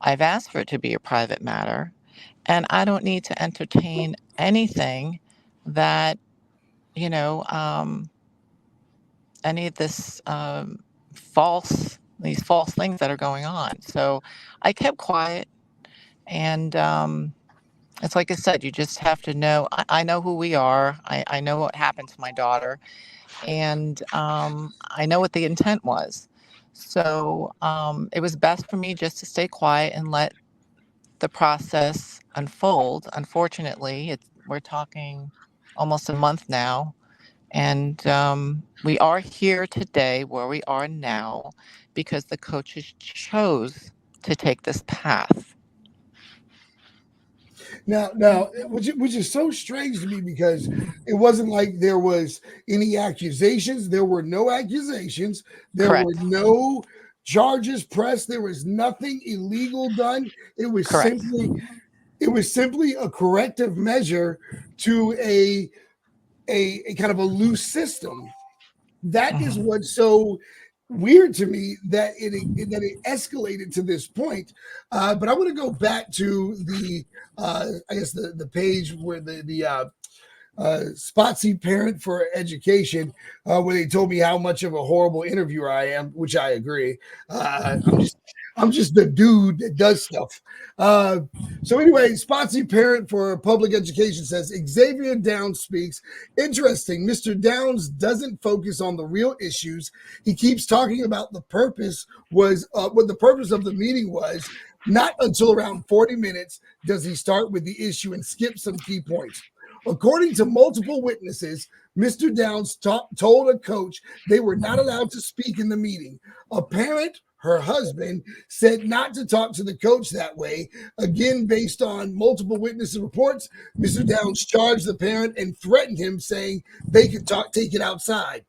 I've asked for it to be a private matter, and I don't need to entertain anything that, you know, um, any of these false things that are going on." So I kept quiet, and it's like I said, you just have to know. I know who we are. I know what happened to my daughter, and I know what the intent was. So it was best for me just to stay quiet and let the process unfold. Unfortunately, we're talking almost a month now, and we are here today where we are now because the coaches chose to take this path. Now, which is so strange to me because it wasn't like there was any accusations. There were no accusations. There were Correct. no charges pressed. There was nothing illegal done. It was Correct. simply a corrective measure to a kind of a loose system. That is what's so weird to me that it escalated to this point. But I want to go back to the I guess the page where the Spotsy Parent for Education, where they told me how much of a horrible interviewer I am, which I agree. I'm just the dude that does stuff. So anyway, Spotsy Parent for Public Education says Xavier Downs speaks. Interesting. Mr. Downs doesn't focus on the real issues. He keeps talking about the purpose was what the purpose of the meeting was. Not until around 40 minutes does he start with the issue and skip some key points. According to multiple witnesses, Mr. Downs told a coach they were not allowed to speak in the meeting. A parent, her husband, said not to talk to the coach that way. Again, based on multiple witness reports, Mr. Downs charged the parent and threatened him, saying they could take it outside.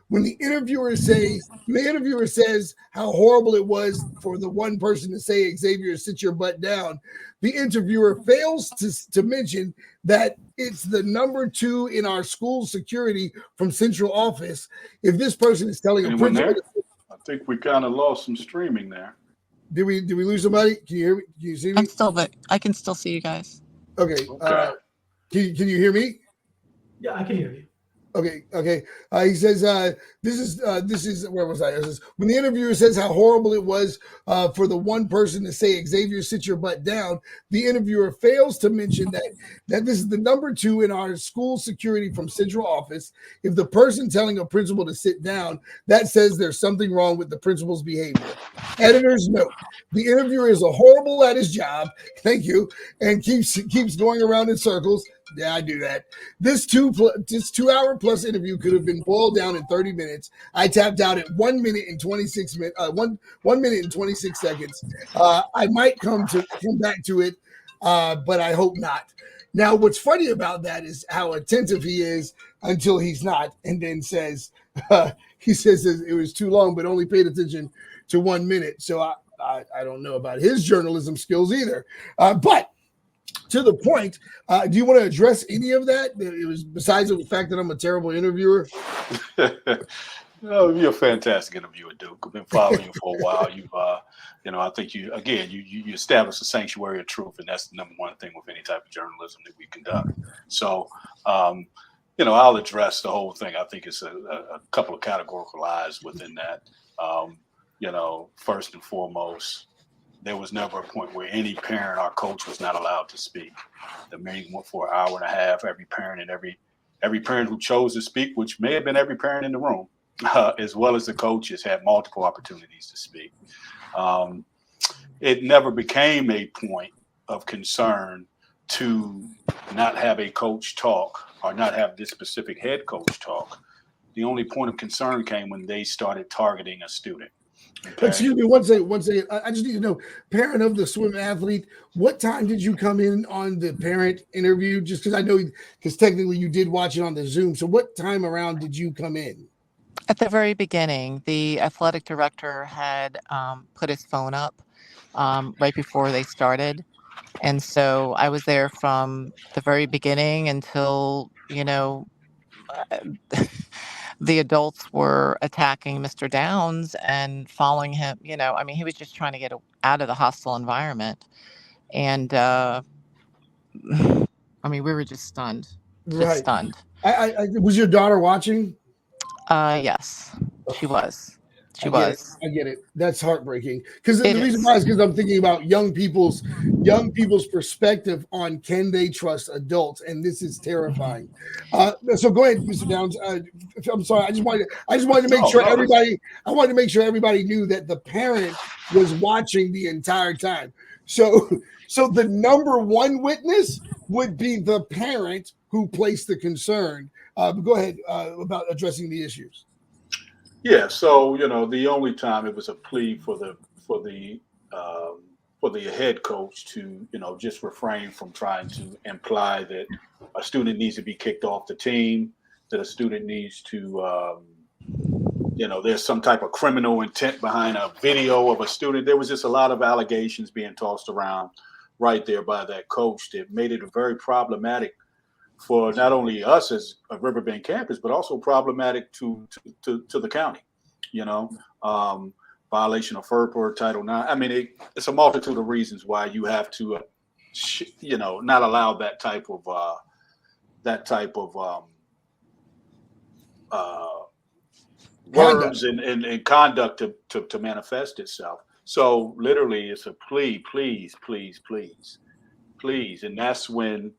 When the interviewer says how horrible it was for the one person to say, "Xavier, sit your butt down," the interviewer fails to mention that it's the number 2 in our school security from central office. If this person is telling Anyone a principal, there? I think we kind of lost some streaming there. did we lose somebody? Can you hear me? Can you see me? I can still see you guys. Okay. Okay. Can you hear me? Yeah, I can hear you. Okay. He says, this is where was I? This is, when the interviewer says how horrible it was for the one person to say, Xavier, sit your butt down, the interviewer fails to mention that this is the number 2 in our school security from central office. If the person telling a principal to sit down, that says there's something wrong with the principal's behavior. Editor's note: the interviewer is a horrible at his job. Thank you, and keeps going around in circles. Yeah, I do that. This 2 hour plus interview could have been boiled down in 30 minutes. I tapped out at 1 minute and 26 minutes. 1 minute and 26 seconds. I might come back to it, but I hope not. Now, what's funny about that is how attentive he is until he's not, and then says he says it was too long, but only paid attention to 1 minute. So I don't know about his journalism skills either, but. To the point, do you want to address any of that? It was besides the fact that I'm a terrible interviewer. Oh, you're a fantastic interviewer, Duke. I've been following you for a while. You've, I think you established a sanctuary of truth, and that's the number one thing with any type of journalism that we conduct. So, I'll address the whole thing. I think it's a couple of categorical lies within that. First and foremost, there was never a point where any parent or coach was not allowed to speak. The meeting went for an hour and a half. Every parent and every parent who chose to speak, which may have been every parent in the room, as well as the coaches, had multiple opportunities to speak. It never became a point of concern to not have a coach talk or not have this specific head coach talk. The only point of concern came when they started targeting a student. Okay. Excuse me, one second. I just need to know, parent of the swim athlete, what time did you come in on the parent interview? Just because I know, because technically you did watch it on the Zoom. So what time around did you come in? At the very beginning, the athletic director had put his phone up right before they started. And so I was there from the very beginning until, the adults were attacking Mr. Downs and following him. He was just trying to get out of the hostile environment. And we were just stunned. Right. Stunned. I was your daughter watching? Yes, she was. I get it. That's heartbreaking. Because the reason is. why is because I'm thinking about young people's perspective on can they trust adults, and this is terrifying. So go ahead, Mr. Downs. I'm sorry. I just wanted to make sure everybody. I wanted to make sure everybody knew that the parent was watching the entire time. So the number one witness would be the parent who placed the concern. Go ahead about addressing the issues. Yeah, so the only time it was a plea for the head coach to just refrain from trying to imply that a student needs to be kicked off the team, that a student needs to there's some type of criminal intent behind a video of a student. There was just a lot of allegations being tossed around right there by that coach that made it very problematic for not only us as a Riverbend campus, but also problematic to the county, violation of FERPA, Title IX. It's a multitude of reasons why you have to, not allow that type of words and conduct to manifest itself. So literally, it's a plea, please, please, please, please, and that's when.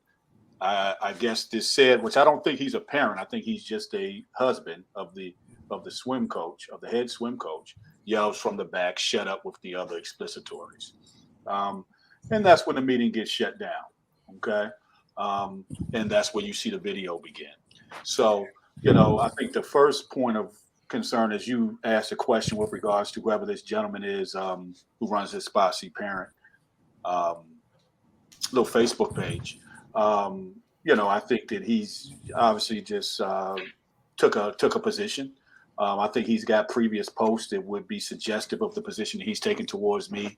I guess this said, which I don't think he's a parent. I think he's just a husband of the swim coach, of the head swim coach, yells from the back, "Shut up" with the other explicitories. And that's when the meeting gets shut down. Okay. And that's where you see the video begin. So, I think the first point of concern is you asked a question with regards to whoever this gentleman is who runs this Spotsy Parent little Facebook page. I think that he's obviously just took a position. I think he's got previous posts that would be suggestive of the position that he's taken towards me,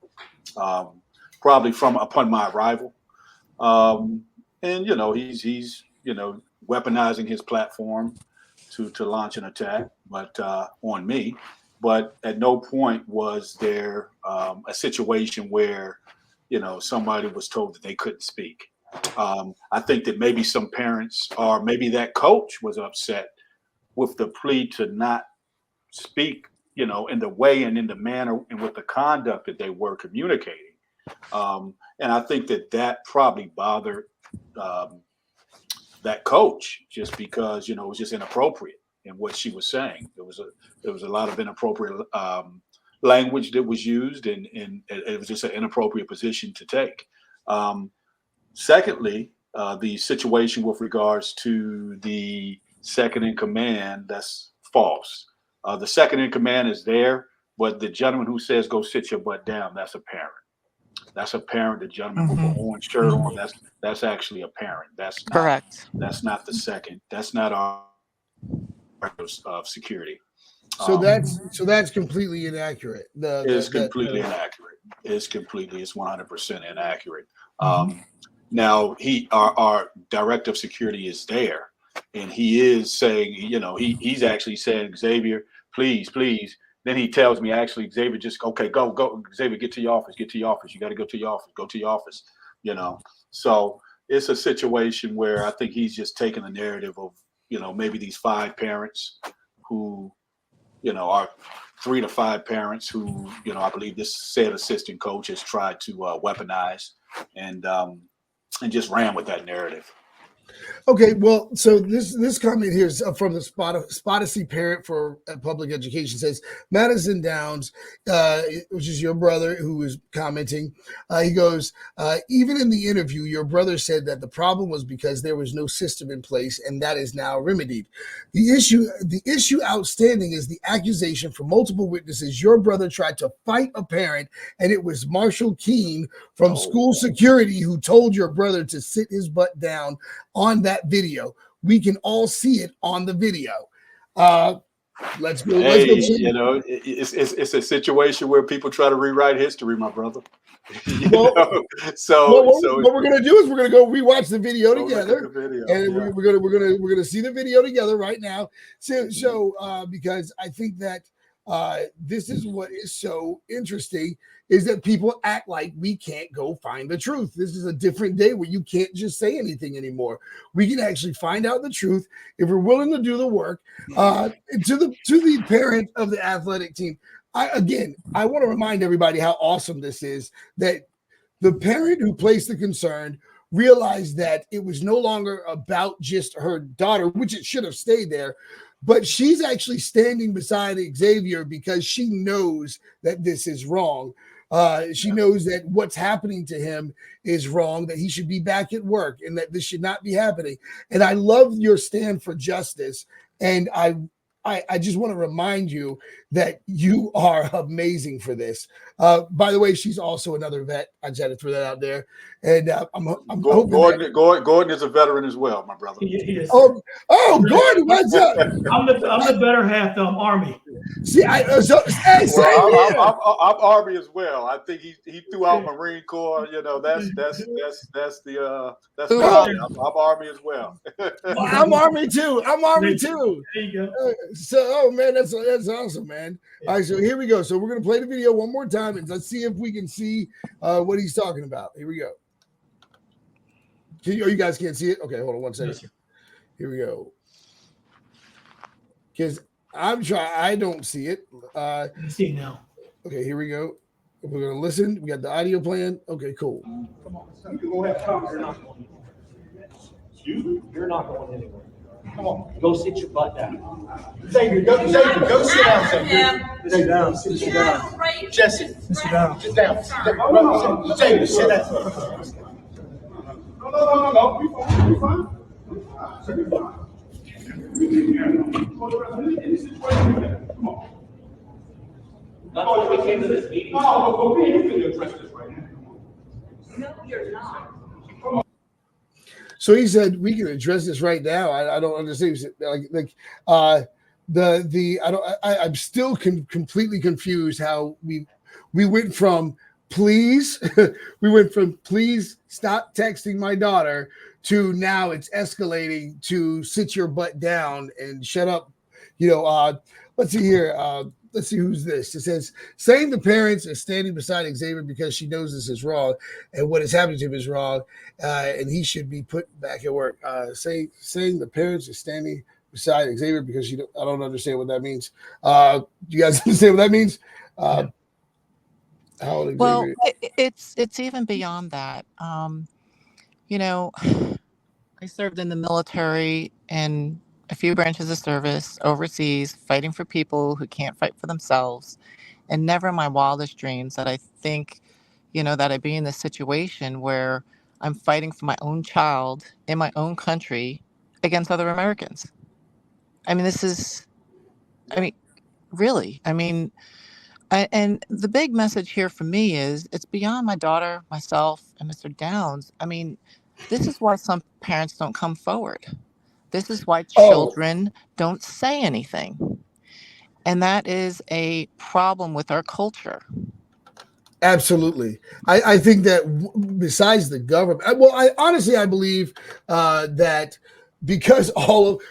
probably from upon my arrival. And he's weaponizing his platform to launch an attack, but on me. But at no point was there a situation where somebody was told that they couldn't speak. I think that maybe some parents or maybe that coach was upset with the plea to not speak, in the way and in the manner and with the conduct that they were communicating. And I think that probably bothered that coach, just because it was just inappropriate in what she was saying. There was a lot of inappropriate language that was used, and it was just an inappropriate position to take. Secondly, the situation with regards to the second in command, that's false. The second in command is there, but the gentleman who says go sit your butt down, that's a parent. That's a parent. The gentleman with the orange shirt on, that's actually a parent. Correct. That's not the second. That's not our of security. So that's completely inaccurate. It's completely inaccurate. It's 100% inaccurate. Now our director of security is there, and he is saying, he's actually saying, Xavier, please. Then he tells me, actually, Xavier, just okay, go, Xavier, get to your office. You got to go to your office. Go to your office. So it's a situation where I think he's just taking the narrative of, maybe these 5 parents who, are 3 to 5 parents who, I believe this said assistant coach has tried to weaponize and just ran with that narrative. Okay, well, so this comment here is from the Spotacy parent for public education. Says Madison Downs, which is your brother who is commenting. He goes, even in the interview, your brother said that the problem was because there was no system in place, and that is now remedied. The issue outstanding is the accusation from multiple witnesses. Your brother tried to fight a parent, and it was Marshall Keene from school security who told your brother to sit his butt down on that video. We can all see it on the video. Let's go. Hey, it's a situation where people try to rewrite history, my brother. What we're gonna do is we're gonna go rewatch the video together, and we're gonna see the video together right now. So because I think that this is what is so interesting, is that people act like we can't go find the truth. This is a different day where you can't just say anything anymore. We can actually find out the truth if we're willing to do the work. To the parent of the athletic team, I want to remind everybody how awesome this is, that the parent who placed the concern realized that it was no longer about just her daughter, which it should have stayed there, but she's actually standing beside Xavier because she knows that this is wrong. She knows that what's happening to him is wrong, that he should be back at work, and that this should not be happening. And I love your stand for justice. And I just want to remind you that you are amazing for this. By the way, she's also another vet. I just had to throw that out there. And I'm Gordon is a veteran as well, my brother. He is. Oh, Gordon, what's up? I'm the better half, though. I'm Army. See, I'm Army as well. I think he threw out Marine Corps. That's the I'm Army as well. I'm Army too. There you go. So, man, that's awesome, man. All right, so here we go. So we're gonna play the video one more time, and let's see if we can see what he's talking about. Here we go. You guys can't see it? Okay, hold on one second. Yes, here we go. Because I don't see it. I see it now. Okay, here we go. We're gonna listen. We got the audio playing. Okay, cool. Come on, son. You go ahead. Come You're on. not going anywhere. Excuse me? You're not going anywhere. Come on. Go sit your butt down. Xavier, go sit down, Xavier. Sit down. Sit down. Jesse, Sit down. sit down. Xavier, sit down. No. We fine. We fine. Come on. That's why we came to this meeting. No, we can address this right now. No, you're not. So he said we can address this right now. I don't understand. I'm still completely confused how we went from please stop texting my daughter to now it's escalating to sit your butt down and shut up. Let's see here. Let's see who's this. It says, saying the parents are standing beside Xavier because she knows this is wrong and what is happening to him is wrong, and he should be put back at work. Saying the parents are standing beside Xavier because I don't understand what that means. You guys understand what that means? How old Well, Xavier? it's even beyond that. You know, I served in the military and a few branches of service overseas, fighting for people who can't fight for themselves. And never in my wildest dreams that I think, that I'd be in this situation where I'm fighting for my own child in my own country against other Americans. I mean, I mean, really, and the big message here for me is it's beyond my daughter, myself, and Mr. Downs. I mean, this is why some parents don't come forward. This is why Oh, children don't say anything. And that is a problem with our culture. absolutely. I think that besides the government, I honestly I believe that because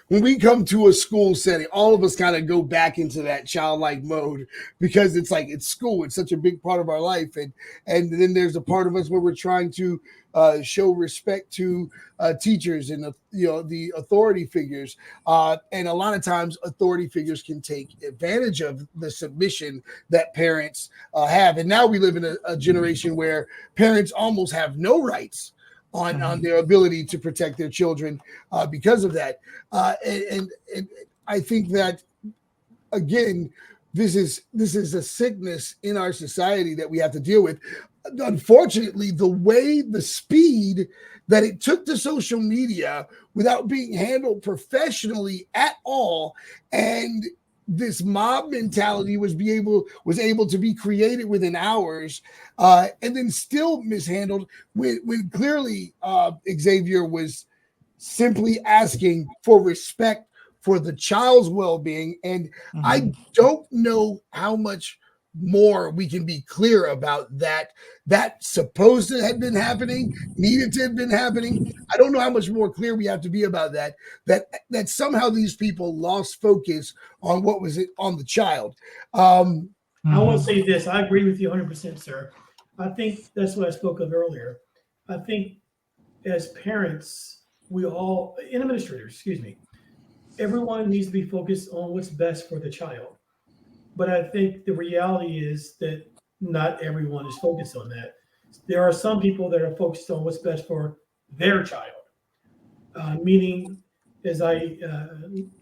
when we come to a school setting, all of us kind of go back into that childlike mode because it's like it's school. It's such a big part of our life, and then there's a part of us where we're trying to show respect to teachers and the authority figures, and a lot of times authority figures can take advantage of the submission that parents have. And now we live in a generation where parents almost have no rights on their ability to protect their children because of that. And I think that again, this is a sickness in our society that we have to deal with. Unfortunately, the speed that it took to social media without being handled professionally at all, and this mob mentality was able to be created within hours, and then still mishandled when clearly Xavier was simply asking for respect for the child's well-being. And I don't know how much more we can be clear about that supposed to have been happening, needed to have been happening. I don't know how much more clear we have to be about that somehow these people lost focus on what was it on the child. I want to say this. I agree with you 100%, sir. I think that's what I spoke of earlier. I think as parents, and administrators, excuse me, everyone needs to be focused on what's best for the child. But I think the reality is that not everyone is focused on that. There are some people that are focused on what's best for their child, meaning, as I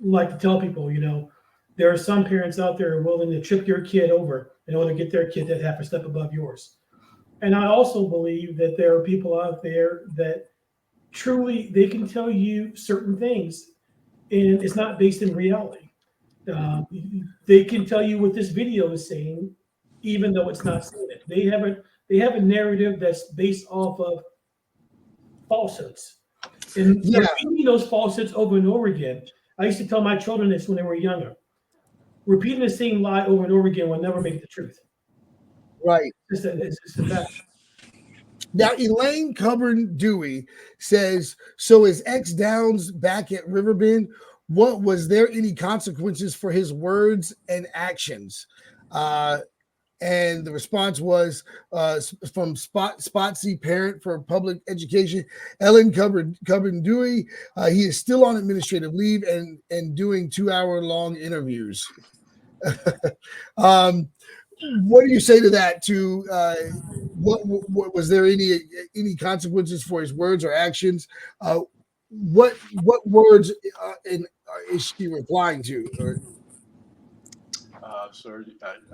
like to tell people, there are some parents out there who are willing to trip your kid over in order to get their kid that half a step above yours. And I also believe that there are people out there that truly they can tell you certain things and it's not based in reality. They can tell you what this video is saying, even though it's not saying it. They have a narrative that's based off of falsehoods, and repeating those falsehoods over and over again. I used to tell my children this when they were younger. Repeating the same lie over and over again will never make it the truth. Right. It's just a fact. Now, Elaine Coburn Dewey says, so is X Downs back at Riverbend? What was there any consequences for his words and actions? And the response was from Spotsy, parent for public education, Ellen Coburn Dewey. He is still on administrative leave and doing 2-hour-long interviews. What do you say to that? What was there any consequences for his words or actions? What words is she replying to? Sir,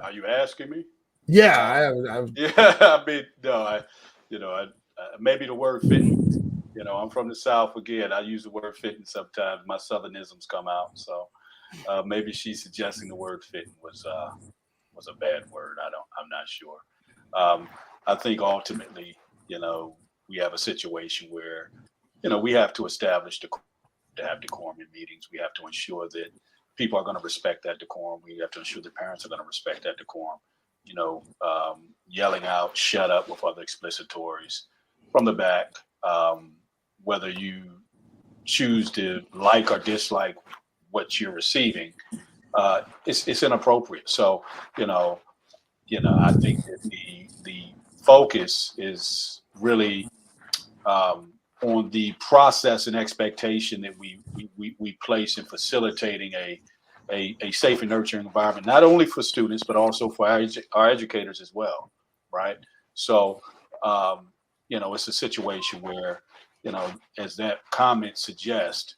are you asking me? Yeah, Yeah. I mean, no, maybe the word fitting. I'm from the South again. I use the word fitting sometimes. My Southernisms come out, so maybe she's suggesting the word fitting was a bad word. I'm not sure. I think ultimately, we have a situation where, we have to establish to have decorum in meetings. We have to ensure that people are going to respect that decorum. We have to ensure that parents are going to respect that decorum. Yelling out, shut up with other explicitories from the back, whether you choose to like or dislike what you're receiving, it's inappropriate. So, I think that the focus is really on on the process and expectation that we place in facilitating a safe and nurturing environment, not only for students, but also for our educators as well, right? So, it's a situation where, as that comment suggests,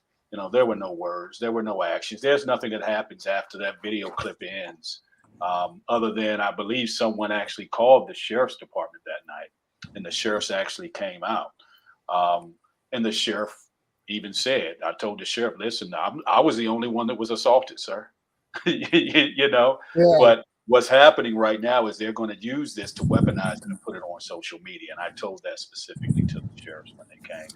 there were no words, there were no actions. There's nothing that happens after that video clip ends, other than I believe someone actually called the sheriff's department that night, and the sheriffs actually came out. And the sheriff even said, I told the sheriff, listen, I was the only one that was assaulted, sir. Yeah. But what's happening right now is they're going to use this to weaponize it and put it on social media. And I told that specifically to the sheriffs when they came.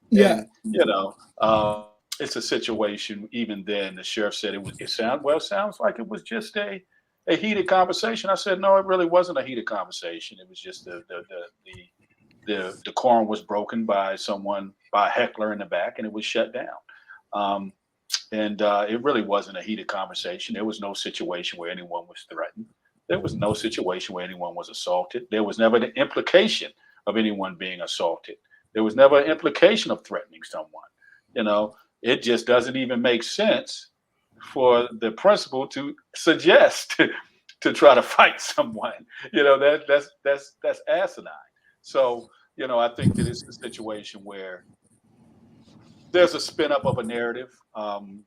Yeah. And, it's a situation. Even then, the sheriff said sounds like it was just a heated conversation. I said, no, it really wasn't a heated conversation. It was just the decorum was broken by a heckler in the back, and it was shut down. And it really wasn't a heated conversation. There was no situation where anyone was threatened. There was no situation where anyone was assaulted. There was never the implication of anyone being assaulted. There was never an implication of threatening someone. It just doesn't even make sense for the principal to suggest to try to fight someone. That's asinine. So, I think that it's a situation where there's a spin up of a narrative. And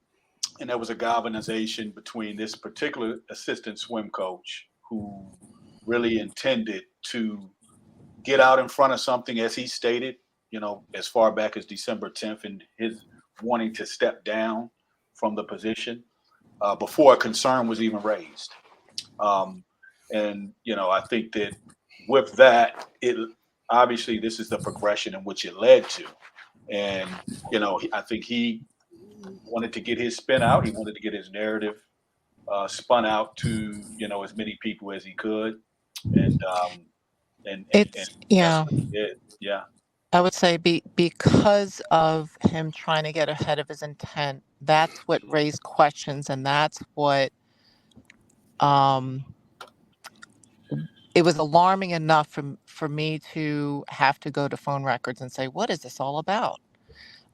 there was a galvanization between this particular assistant swim coach who really intended to get out in front of something, as he stated, as far back as December 10th, and his wanting to step down from the position before a concern was even raised. And I think that with that, obviously this is the progression in which it led to. And, I think he wanted to get his spin out. He wanted to get his narrative spun out to, as many people as he could. And It's, that's yeah, what he did. Yeah. I would say because of him trying to get ahead of his intent, that's what raised questions, and that's what um, it was alarming enough for me to have to go to phone records and say, what is this all about?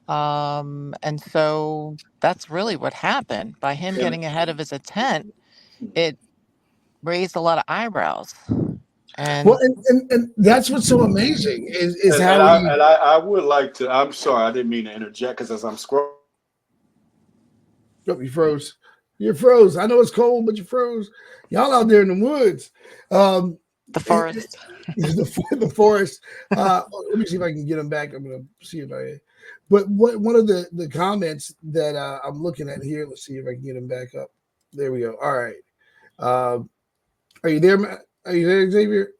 And so that's really what happened. By him And, getting ahead of his intent, it raised a lot of eyebrows. Well, And and that's what's so amazing is and, how and I he. and I would like to. I'm sorry, I didn't mean to interject, because as I'm scrolling. Oh, you froze. You froze. I know it's cold, but you froze. Y'all out there in the woods. the forest. The forest. Let me see if I can get him back. I'm going to see if I. But one of the comments that I'm looking at here. Let's see if I can get him back up. There we go. All right. Are you there, Matt? Are you there, Xavier?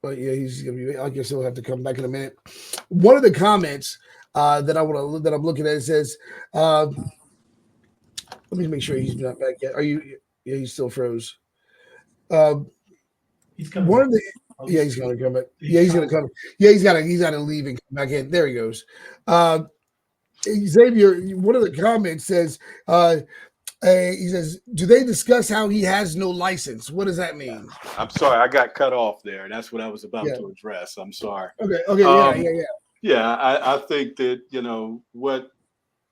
Well, yeah, he's gonna be. I guess he'll have to come back in a minute. One of the comments that I'm looking at, it says, let me make sure he's not back yet. Are you? Yeah, he's still froze. He's coming. One of the Yeah, he's gonna come back. Yeah, he's gonna come. Yeah, he's gotta leave and come back in. There he goes. Xavier, one of the comments says, he says, "Do they discuss how he has no license? What does that mean?" I'm sorry, I got cut off there. That's what I was about Yeah. to address. I'm sorry. Okay. Yeah, I think that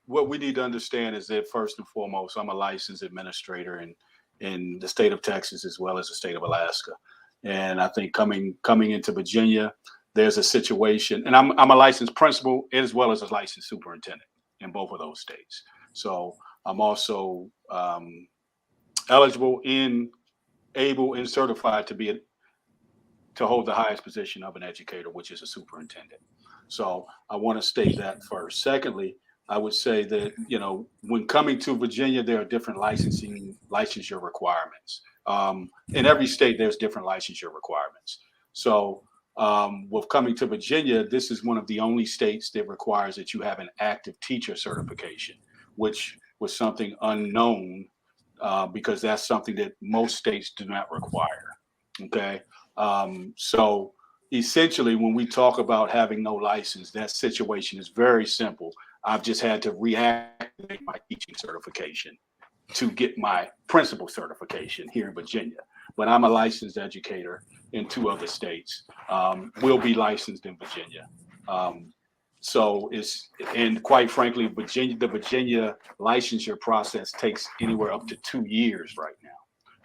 what we need to understand is that, first and foremost, I'm a licensed administrator in the state of Texas as well as the state of Alaska, and I think coming into Virginia, there's a situation, and I'm a licensed principal as well as a licensed superintendent in both of those states. So I'm also eligible, able, and certified to hold the highest position of an educator, which is a superintendent. So I want to state that first. Secondly, I would say that, when coming to Virginia, there are different licensure requirements. In every state, there's different licensure requirements. So with coming to Virginia, this is one of the only states that requires that you have an active teacher certification, which was something unknown, because that's something that most states do not require. Okay. So essentially, when we talk about having no license, that situation is very simple. I've just had to reactivate my teaching certification to get my principal certification here in Virginia. But I'm a licensed educator in 2 other states. Will be licensed in Virginia. So and quite frankly, the Virginia licensure process takes anywhere up to 2 years right now.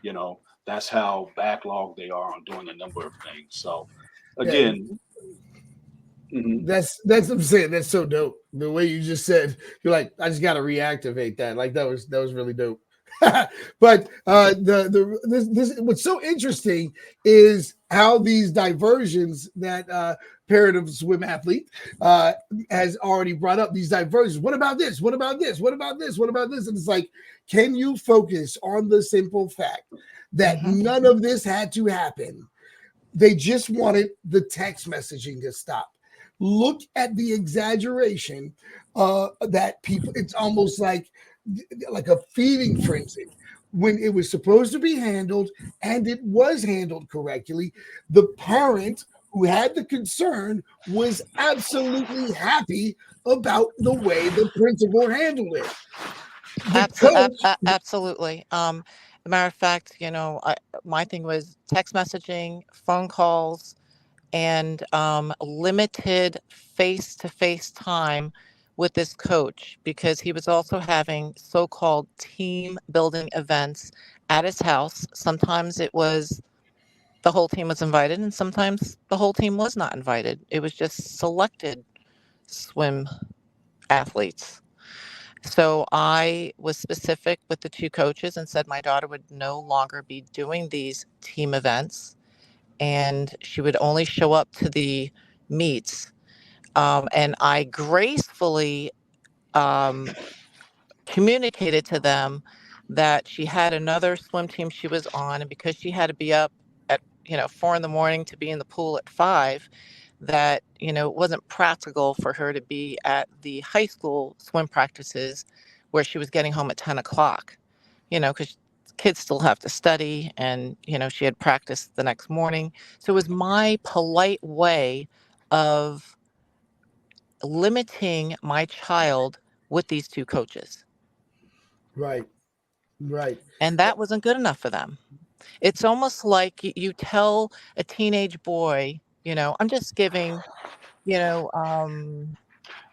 You know, that's how backlogged they are on doing a number of things. So Yeah, again, mhm. that's what I'm saying. That's so dope. The way you just said, you're like, I just got to reactivate that. Like that was really dope. But this what's so interesting is how these diversions that parent of swim athlete has already brought up these diversions. What about this? What about this? What about this? What about this? And it's like, can you focus on the simple fact that none of this had to happen? They just wanted the text messaging to stop. Look at the exaggeration that people, it's almost like a feeding frenzy. When it was supposed to be handled and it was handled correctly, the parent who had the concern was absolutely happy about the way the principal handled it. The coach, Absolutely. Matter of fact, my thing was text messaging, phone calls, and limited face-to-face time with this coach, because he was also having so-called team building events at his house. Sometimes it was the whole team was invited, and sometimes the whole team was not invited. It was just selected swim athletes. So I was specific with the two coaches and said my daughter would no longer be doing these team events, and she would only show up to the meets. And I gracefully um, communicated to them that she had another swim team she was on, and because she had to be up at 4 in the morning to be in the pool at 5, that it wasn't practical for her to be at the high school swim practices where she was getting home at 10 o'clock, because kids still have to study, and she had practice the next morning. So it was my polite way of limiting my child with these two coaches. right, right. And that wasn't good enough for them. It's almost like you tell a teenage boy, I'm just giving, And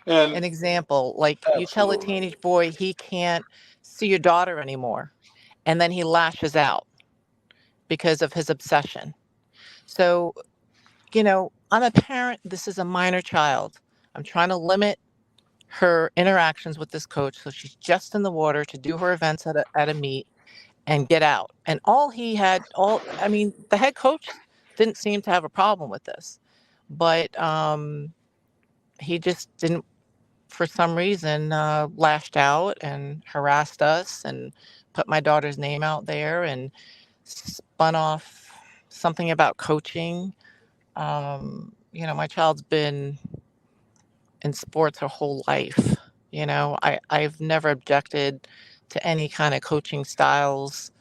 an example. Like you tell a absolutely. teenage boy he can't see your daughter anymore, and then he lashes out because of his obsession. So, I'm a parent. This is a minor child. I'm trying to limit her interactions with this coach, so she's just in the water to do her events at a meet and get out. And the head coach didn't seem to have a problem with this, but he just didn't, for some reason, lashed out and harassed us and put my daughter's name out there and spun off something about coaching. My child's been in sports her whole life. I've never objected to any kind of coaching styles.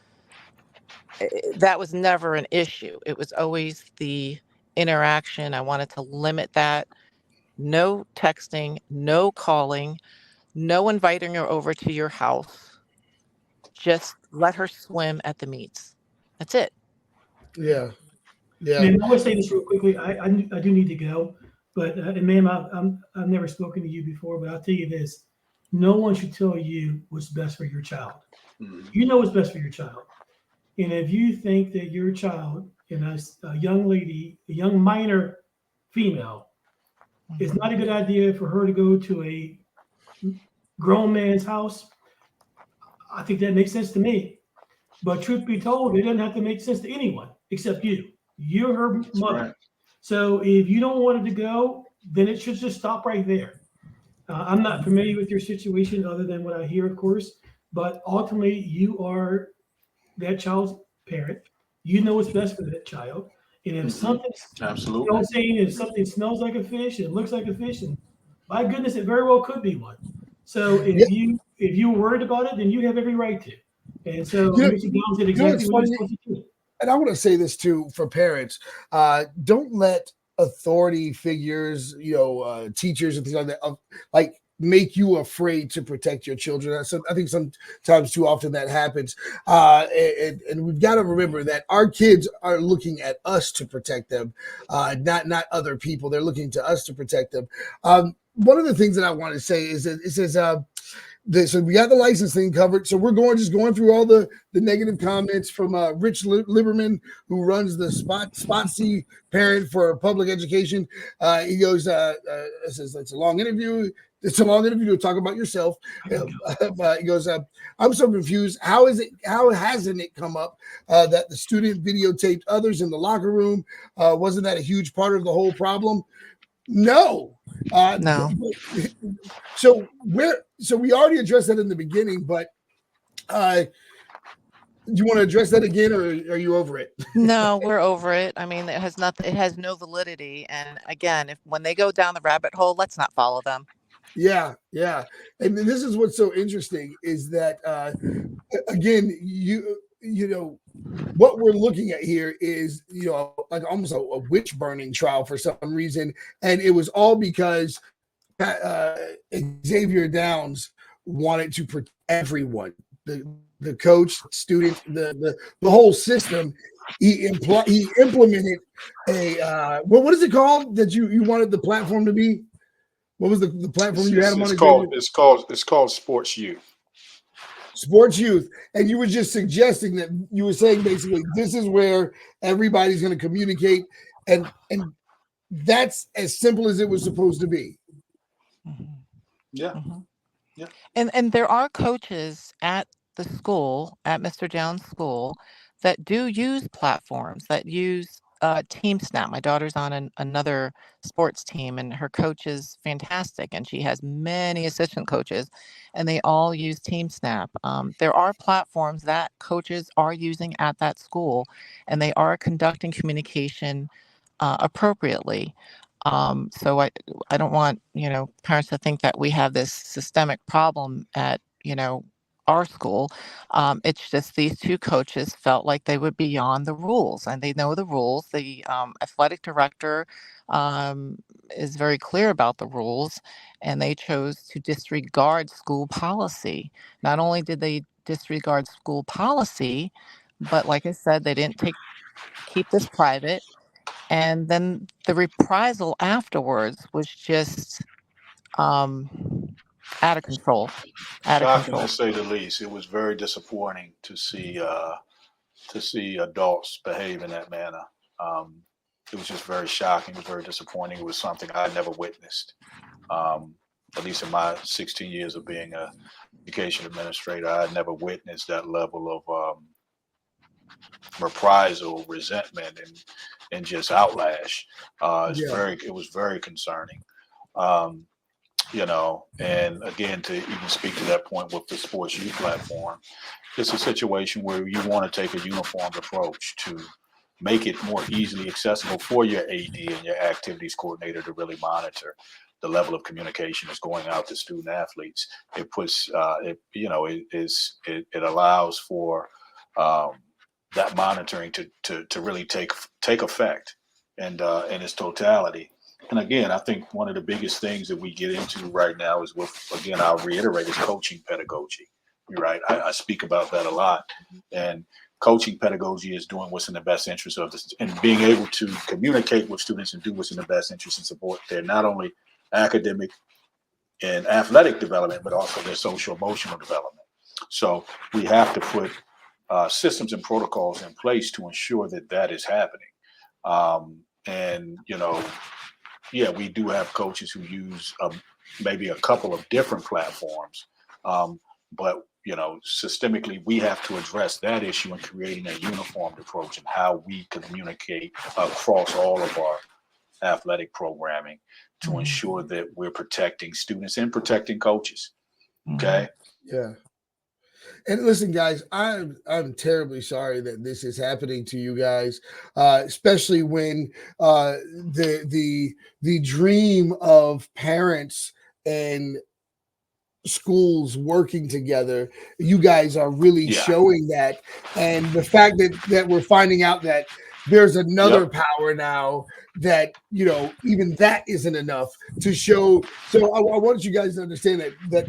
That was never an issue. It was always the interaction. I wanted to limit that. No texting, no calling, no inviting her over to your house. Just let her swim at the meets. That's it. Yeah, yeah, Ma'am, I want to say this real quickly. I do need to go, but and ma'am, I've never spoken to you before, but I'll tell you this: no one should tell you what's best for your child. Mhm. You know what's best for your child, and if you think that your child, a young lady, a young minor female, it's not a good idea for her to go to a grown man's house, I think that makes sense to me. But truth be told, it doesn't have to make sense to anyone except you. You're her mother. right. So if you don't want it to go, then it should just stop right there. I'm not familiar with your situation other than what I hear, of course, but ultimately you are that child's parent. You know what's best for that child. And if Mhm. something, you know what Absolutely. I'm saying, if something smells like a fish, it looks like a fish, and my goodness, it very well could be one. So yeah. if you're worried about it, then you have every right to. And so You know, Mr. Downs did you know exactly what's what you're funny? supposed to do. And I want to say this too for parents: don't let authority figures, teachers and things like that, like make you afraid to protect your children. So I think sometimes too often that happens, and we've got to remember that our kids are looking at us to protect them, not other people. They're looking to us to protect them. one of the things that I want to say is that it says so we got the licensing covered. So we're just going through all the negative comments from Rich Lieberman, who runs the Spot C Parent for Public Education. He goes, it says it's a long interview. It's a long interview to talk about yourself. He goes, I'm so confused. How hasn't it come up that the student videotaped others in the locker room? Wasn't that a huge part of the whole problem? No. No. So we already addressed that in the beginning, but do you want to address that again, or are you over it? No, we're over it. I mean, it has no validity. And again, when they go down the rabbit hole, let's not follow them. Yeah. And this is what's so interesting is that again, you know, what we're looking at here is, like almost a witch burning trial for some reason. And it was all because Xavier Downs wanted to protect everyone, the coach, student, the whole system. He implemented a what is it called that you wanted the platform to be? What was the platform you had him on? It's called Sports Youth. Sports Youth. And you were just suggesting that you were saying basically this is where everybody's going to communicate, and that's as simple as it was supposed to be. Yeah. Mm-hmm. Yeah. And there are coaches at the school, at Mr. Downs' school, that do use platforms, that use Team Snap. My daughter's on another sports team, and her coach is fantastic, and she has many assistant coaches, and they all use Team Snap. There are platforms that coaches are using at that school, and they are conducting communication appropriately. So I don't want, parents to think that we have this systemic problem at, our school. It's just these two coaches felt like they were beyond the rules, and they know the rules. The athletic director is very clear about the rules, and they chose to disregard school policy. Not only did they disregard school policy, but like I said, they didn't keep this private. And then the reprisal afterwards was just out of control. Shocking to say the least. It was very disappointing to see adults behave in that manner. It was just very shocking. It was very disappointing. It was something I never witnessed. At least in my 16 years of being an education administrator, I had never witnessed that level of reprisal, resentment, and just outlash. It was very concerning. And again, to even speak to that point with the Sports Youth platform, it's a situation where you want to take a uniformed approach to make it more easily accessible for your AD and your activities coordinator to really monitor the level of communication that's going out to student athletes. It puts, it allows for that monitoring to really take effect and in its totality. And again, I think one of the biggest things that we get into right now is I'll reiterate, is coaching pedagogy. You're right. I speak about that a lot. And coaching pedagogy is doing what's in the best interest of this, and being able to communicate with students and do what's in the best interest and support their not only academic and athletic development, but also their social emotional development. So we have to put systems and protocols in place to ensure that is happening. We do have coaches who use maybe a couple of different platforms, but systemically, we have to address that issue in creating a uniformed approach and how we communicate across all of our athletic programming to ensure that we're protecting students and protecting coaches. Okay. Yeah. And listen, guys, I'm terribly sorry that this is happening to you guys, especially when the dream of parents and schools working together, you guys are really showing that. And the fact that we're finding out that there's another power now that, even that isn't enough to show. So I want you guys to understand that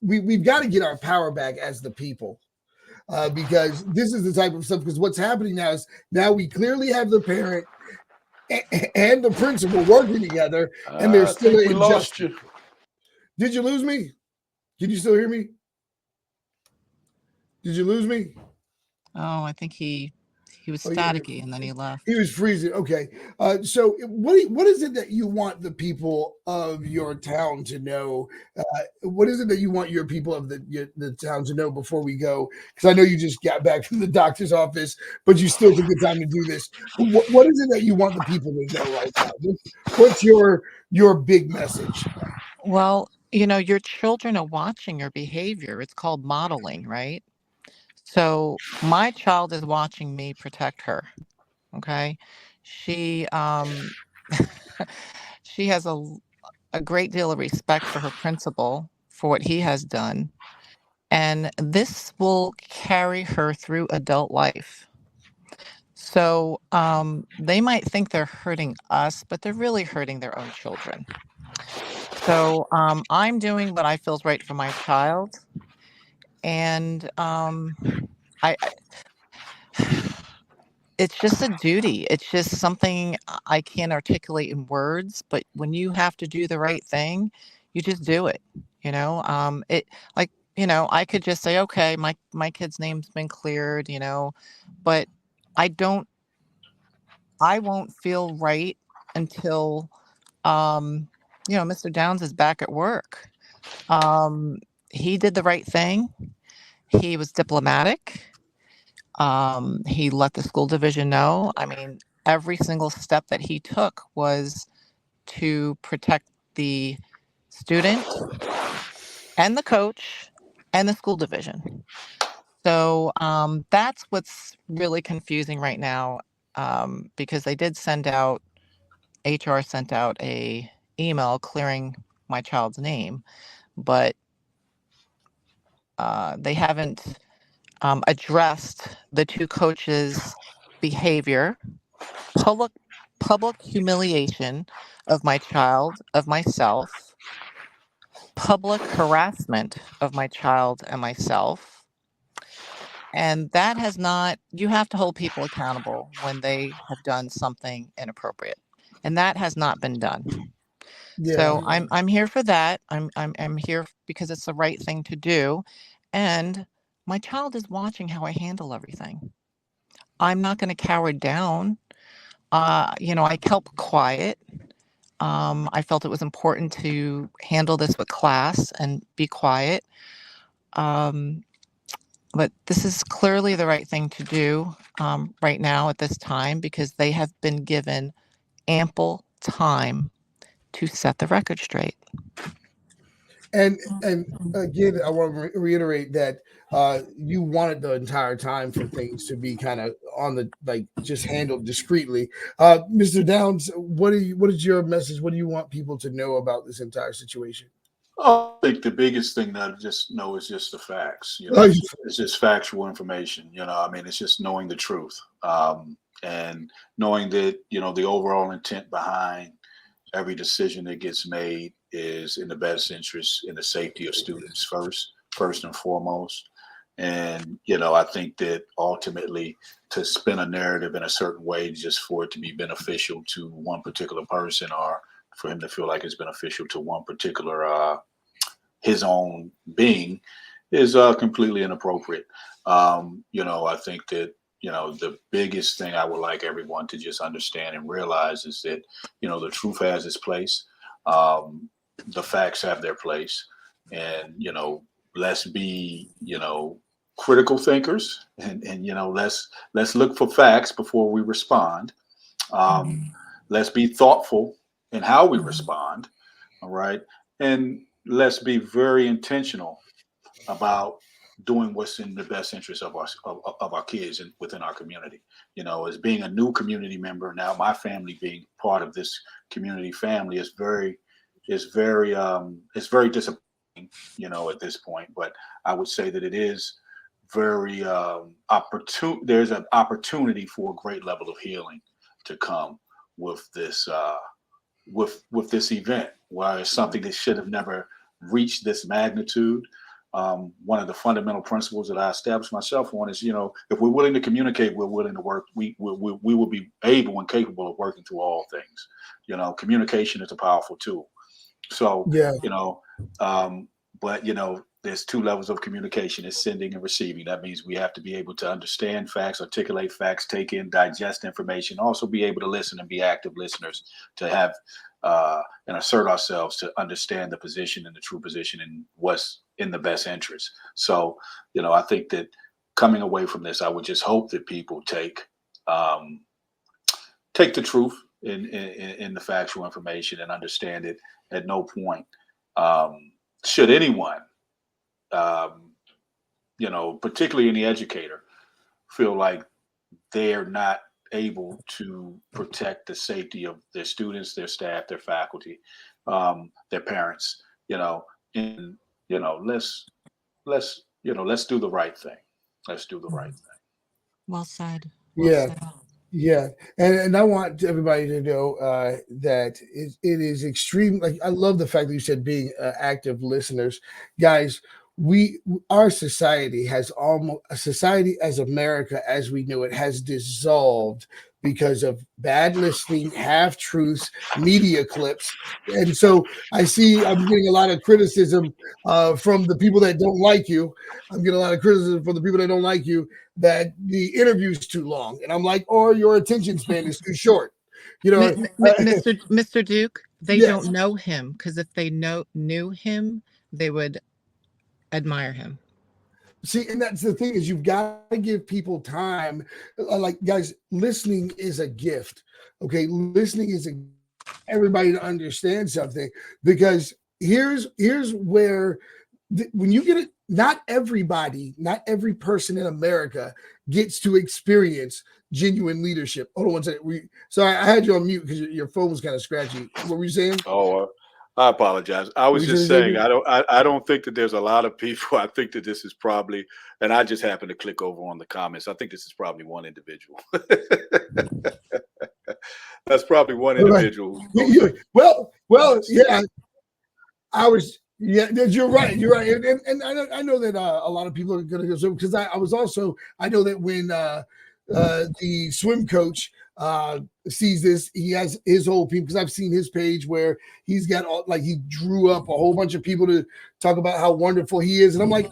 we've got to get our power back as the people, because this is the type of stuff, because what's happening now is we clearly have the parent and the principal working together, and there's I still think an we lost injustice. you. Did you lose me? Can you still hear me? Did you lose me? Oh, I think he was Oh, yeah. staticky and then he left. He was freezing. Okay. So what is it that you want the people of your town to know? What is it that you want your people of the town to know before we go? Because I know you just got back from the doctor's office, but you still took the time to do this. What is it that you want the people to know right now? What's your big message? Well, you know, your children are watching your behavior. It's called modeling, right? So my child is watching me protect her. Okay. She she has a great deal of respect for her principal for what he has done. And this will carry her through adult life. So they might think they're hurting us, but they're really hurting their own children. So I'm doing what I feel is right for my child. And I it's just a duty. It's just something I can't articulate in words, but when you have to do the right thing, you just do it. You know, it like I could just say, okay, my kid's name's been cleared. But I don't. I won't feel right until Mr. Downs is back at work. Um, he did the right thing. He was diplomatic. He let the school division know. I mean, every single step that he took was to protect the student and the coach and the school division. So that's what's really confusing right now, because they did send out HR sent out a email clearing my child's name, but they haven't addressed the two coaches' behavior, public public humiliation of my child, of myself, public harassment of my child and myself. And that has not, you have to hold people accountable when they have done something inappropriate. And that has not been done. Yeah. So I'm here for that. I'm here because it's the right thing to do. And my child is watching how I handle everything. I'm not going to cower down. I kept quiet. I felt it was important to handle this with class and be quiet. Um, but this is clearly the right thing to do right now at this time because they have been given ample time to set the record straight. And again, I want to reiterate that you wanted the entire time for things to be kind of on the just handled discreetly. Mr. Downs, what is your message? What do you want people to know about this entire situation? I think the biggest thing that I just know is just the facts. Oh, It's just factual information. I mean, it's just knowing the truth, and knowing that the overall intent behind every decision that gets made is in the best interest in the safety of students first and foremost. And I think that ultimately to spin a narrative in a certain way just for it to be beneficial to one particular person or for him to feel like it's beneficial to one particular his own being is completely inappropriate. I think that the biggest thing I would like everyone to just understand and realize is that the truth has its place, the facts have their place, and let's be critical thinkers, and let's look for facts before we respond. Mhm. Let's be thoughtful in how we respond. All right, and let's be very intentional about doing what's in the best interest of our kids and within our community. As being a new community member now, my family being part of this community family is very disappointing. At this point, but I would say that it is very opportune. There's an opportunity for a great level of healing to come with this. With this event, where it's something that should have never reached this magnitude. one of the fundamental principles that I established myself on is, if we're willing to communicate, we're willing to work. We will be able and capable of working through all things. Communication is a powerful tool. So, Yeah. but there's two levels of communication: is sending and receiving. That means we have to be able to understand facts, articulate facts, take in, digest information, also be able to listen and be active listeners, to have and assert ourselves, to understand the position and the true position and what's in the best interest. So, I think that coming away from this, I would just hope that people take the truth in the factual information and understand it. At no point should anyone, particularly any educator, feel like they're not able to protect the safety of their students, their staff, their faculty, their parents. And let's do the right thing. Let's do the right thing. Well said. Yeah. Said. Yeah, and I want everybody to know that it is extreme. Like, I love the fact that you said being active listeners, guys. Our society has society as America as we know it has dissolved because of bad listening, half truths, media clips, and so I'm getting a lot of criticism from the people that don't like you. I'm getting a lot of criticism from the people that don't like you, that the interview's too long, and I'm like, or your attention span is too short. Mr. Duke, they Yes. don't know him, because if they knew him, they would admire him. See, and that's the thing, is you've got to give people time. Like, guys, listening is a gift. Okay, listening is everybody to understand something, because here's where when you get it, not every person in America gets to experience genuine leadership. Hold on one second. Sorry, I had you on mute because your phone was kind of scratchy. What were you saying? Oh, I apologize. I was just saying, I don't think that there's a lot of people. I think that this is probably, and I just happened to click over on the comments, I think this is probably one individual. That's probably one individual. Well, yeah. You're right. You're right. And I know that a lot of people are going to go, so because I know that when the swim coach sees this, he has his whole people, because I've seen his page where he's got he drew up a whole bunch of people to talk about how wonderful he is, and I'm like,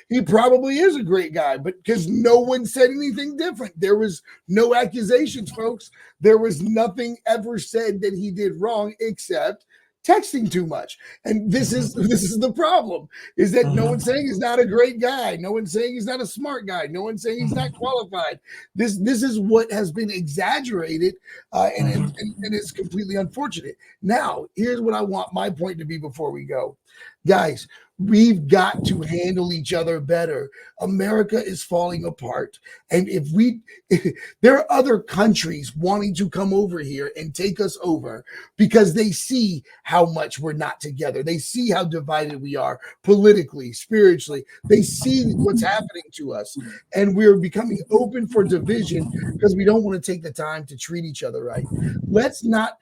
he probably is a great guy, but because no one said anything different. There was no accusations, folks. There was nothing ever said that he did wrong except texting too much. And this is the problem, is that no one's saying he's not a great guy. No one's saying he's not a smart guy. No one's saying he's not qualified. This is what has been exaggerated, and it's completely unfortunate. Now, here's what I want my point to be before we go. Guys, we've got to handle each other better. America is falling apart. And if there are other countries wanting to come over here and take us over because they see how much we're not together. They see how divided we are politically, spiritually. They see what's happening to us. And we're becoming open for division because we don't want to take the time to treat each other right. Let's not,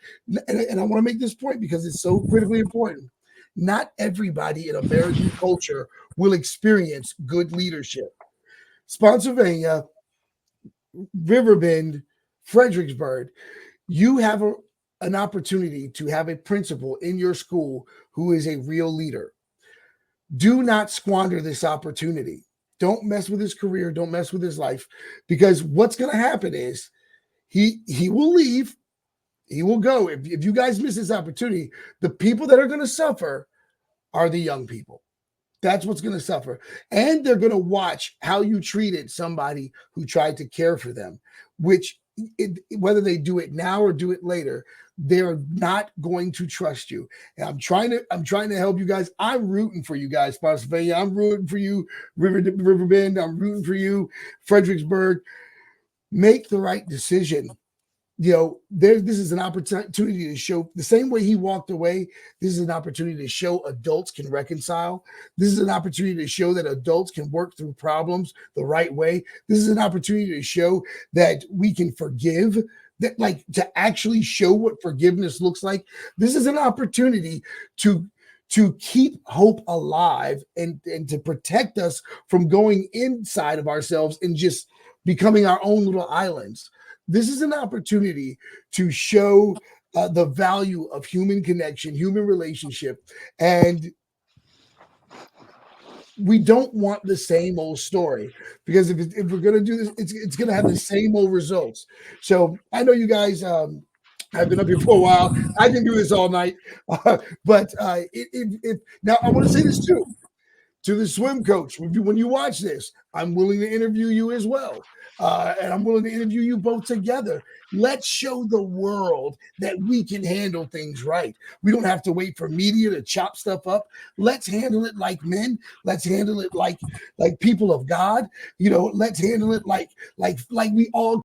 and I want to make this point because it's so critically important. Not everybody in American culture will experience good leadership. Spotsylvania, Riverbend, Fredericksburg, you have an opportunity to have a principal in your school who is a real leader. Do not squander this opportunity. Don't mess with his career. Don't mess with his life, because what's going to happen is he will leave. He will go. If you guys miss this opportunity, the people that are going to suffer are the young people. That's what's going to suffer. And they're going to watch how you treated somebody who tried to care for them, which whether they do it now or do it later, they're not going to trust you. And I'm trying to help you guys. I'm rooting for you guys, Spotsylvania. I'm rooting for you, Riverbend. I'm rooting for you, Fredericksburg. Make the right decision. This is an opportunity to show, the same way he walked away, this is an opportunity to show adults can reconcile. This is an opportunity to show that adults can work through problems the right way. This is an opportunity to show that we can forgive, to actually show what forgiveness looks like. This is an opportunity to to keep hope alive and to protect us from going inside of ourselves and just becoming our own little islands. This is an opportunity to show the value of human connection, human relationship, and we don't want the same old story, because if we're going to do this, it's going to have the same old results. So I know you guys have been up here for a while. I can do this all night, but now I want to say this too to the swim coach. When you watch this, I'm willing to interview you as well. And I'm willing to interview you both together. Let's show the world that we can handle things right. We don't have to wait for media to chop stuff up. Let's handle it like men. Let's handle it like people of God. Let's handle it like we all